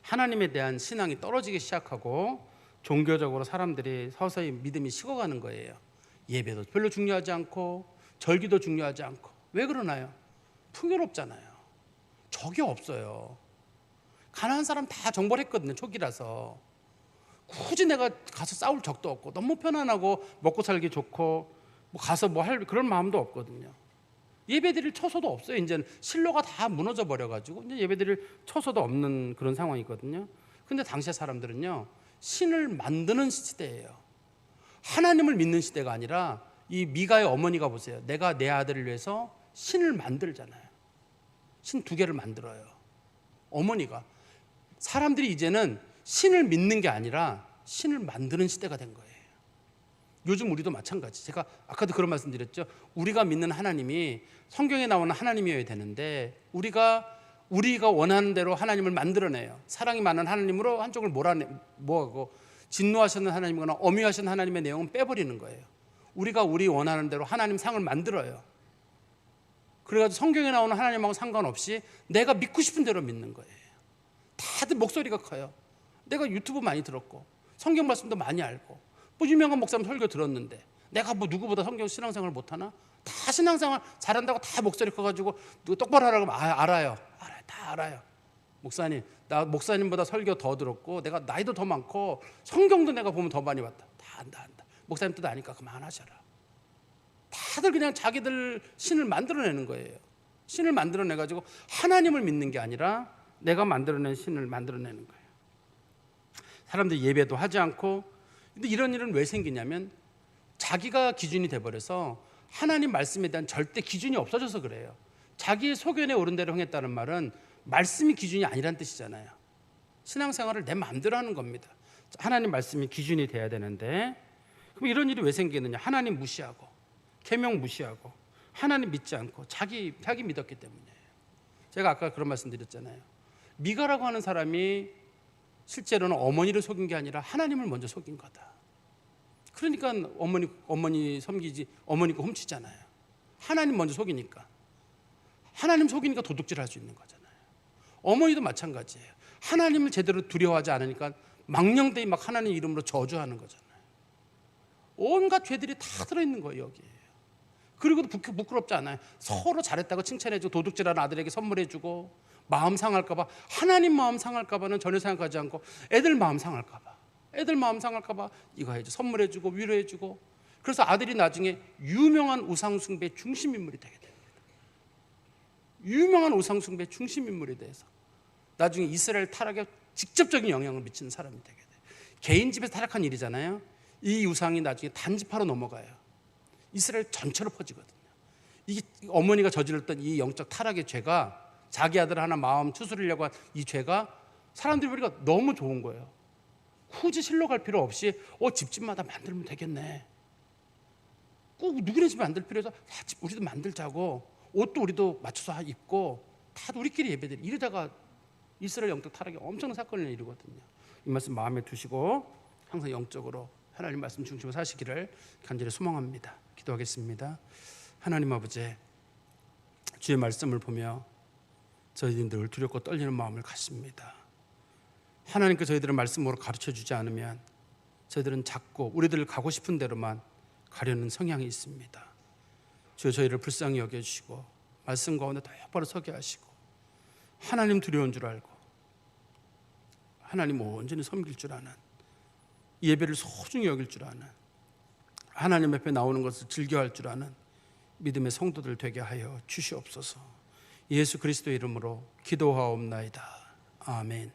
하나님에 대한 신앙이 떨어지기 시작하고 종교적으로 사람들이 서서히 믿음이 식어가는 거예요. 예배도 별로 중요하지 않고 절기도 중요하지 않고. 왜 그러나요? 풍요롭잖아요. 적이 없어요. 가난한 사람 다 정벌 했거든요. 초기라서. 굳이 내가 가서 싸울 적도 없고 너무 편안하고 먹고 살기 좋고 뭐 가서 뭐 할 그런 마음도 없거든요. 예배드릴 처소도 없어요. 이제는 실로가 다 무너져 버려가지고 이제 예배드릴 처소도 없는 그런 상황이거든요. 근데 당시의 사람들은요, 신을 만드는 시대예요. 하나님을 믿는 시대가 아니라, 이 미가의 어머니가 보세요. 내가 내 아들을 위해서 신을 만들잖아요. 신 2개를 만들어요. 어머니가. 사람들이 이제는 신을 믿는 게 아니라 신을 만드는 시대가 된 거예요. 요즘 우리도 마찬가지. 제가 아까도 그런 말씀 드렸죠. 우리가 믿는 하나님이 성경에 나오는 하나님이어야 되는데, 우리가 원하는 대로 하나님을 만들어내요. 사랑이 많은 하나님으로 한쪽을 뭐하고 진노하시는 하나님이거나 엄위하시는 하나님의 내용은 빼버리는 거예요. 우리가 우리 원하는 대로 하나님 상을 만들어요. 그래가지고 성경에 나오는 하나님하고 상관없이 내가 믿고 싶은 대로 믿는 거예요. 다들 목소리가 커요. 내가 유튜브 많이 들었고 성경 말씀도 많이 알고 뭐 유명한 목사님 설교 들었는데 내가 뭐 누구보다 성경 신앙생활 못하나? 다 신앙생활 잘한다고 다 목소리 커가지고 누구 똑바로 하라고 하면 알아요. 다 알아요. 목사님, 나 목사님보다 설교 더 들었고 내가 나이도 더 많고 성경도 내가 보면 더 많이 봤다. 다 안다. 목사님 뜻 아니까 그만하셔라. 다들 그냥 자기들 신을 만들어내는 거예요. 신을 만들어내가지고 하나님을 믿는 게 아니라 내가 만들어낸 신을 만들어내는 거예요. 사람들이 예배도 하지 않고. 근데 이런 일은 왜 생기냐면 자기가 기준이 돼버려서 하나님 말씀에 대한 절대 기준이 없어져서 그래요. 자기의 소견에 오른 대로 행했다는 말은 말씀이 기준이 아니란 뜻이잖아요. 신앙생활을 내 마음대로 하는 겁니다. 하나님 말씀이 기준이 돼야 되는데, 그럼 이런 일이 왜 생기느냐? 하나님 무시하고 계명 무시하고 하나님 믿지 않고 자기 믿었기 때문이에요. 제가 아까 그런 말씀 드렸잖아요. 미가라고 하는 사람이 실제로는 어머니를 속인 게 아니라 하나님을 먼저 속인 거다. 그러니까 어머니 섬기지, 어머니 거 훔치잖아요. 하나님 먼저 속이니까. 하나님 속이니까 도둑질할 수 있는 거잖아요. 어머니도 마찬가지예요. 하나님을 제대로 두려워하지 않으니까 망령되이 막 하나님 이름으로 저주하는 거잖아요. 온갖 죄들이 다 들어있는 거예요, 여기에. 그리고 부끄럽지 않아요. 서로 잘했다고 칭찬해주고 도둑질하는 아들에게 선물해주고, 마음 상할까봐, 하나님 마음 상할까봐는 전혀 생각하지 않고 애들 마음 상할까봐 이거 해줘, 선물해주고 위로해주고. 그래서 아들이 나중에 유명한 우상숭배 중심 인물이 되게 됩니다. 유명한 우상숭배 중심 인물이 돼서 나중에 이스라엘 타락에 직접적인 영향을 미치는 사람이 되게 돼요. 개인 집에서 타락한 일이잖아요. 이 우상이 나중에 단지파로 넘어가요. 이스라엘 전체로 퍼지거든요. 이 어머니가 저질렀던 이 영적 타락의 죄가, 자기 아들 하나 마음 추스르려고 한 이 죄가 사람들이 보니까 너무 좋은 거예요. 굳이 실로 갈 필요 없이 집집마다 만들면 되겠네. 꼭 누구네 집에 만들 필요해서 집 우리도 만들자고, 옷도 우리도 맞춰서 입고 다 우리끼리 예배드리. 이러다가 이스라엘 영적 타락이 엄청난 사건을 이루거든요. 이 말씀 마음에 두시고 항상 영적으로 하나님 말씀 중심으로 사시기를 간절히 소망합니다. 기도하겠습니다. 하나님 아버지, 주의 말씀을 보며 저희들이 늘 두렵고 떨리는 마음을 갖습니다. 하나님께 저희들의 말씀으로 가르쳐주지 않으면 저희들은 자꾸 우리들 가고 싶은 대로만 가려는 성향이 있습니다. 주여, 저희를 불쌍히 여겨주시고 말씀 가운데 똑바로 서게 하시고 하나님 두려운 줄 알고 하나님 온전히 섬길 줄 아는, 예배를 소중히 여길 줄 아는, 하나님 앞에 나오는 것을 즐겨할 줄 아는 믿음의 성도들 되게 하여 주시옵소서. 예수 그리스도의 이름으로 기도하옵나이다. 아멘.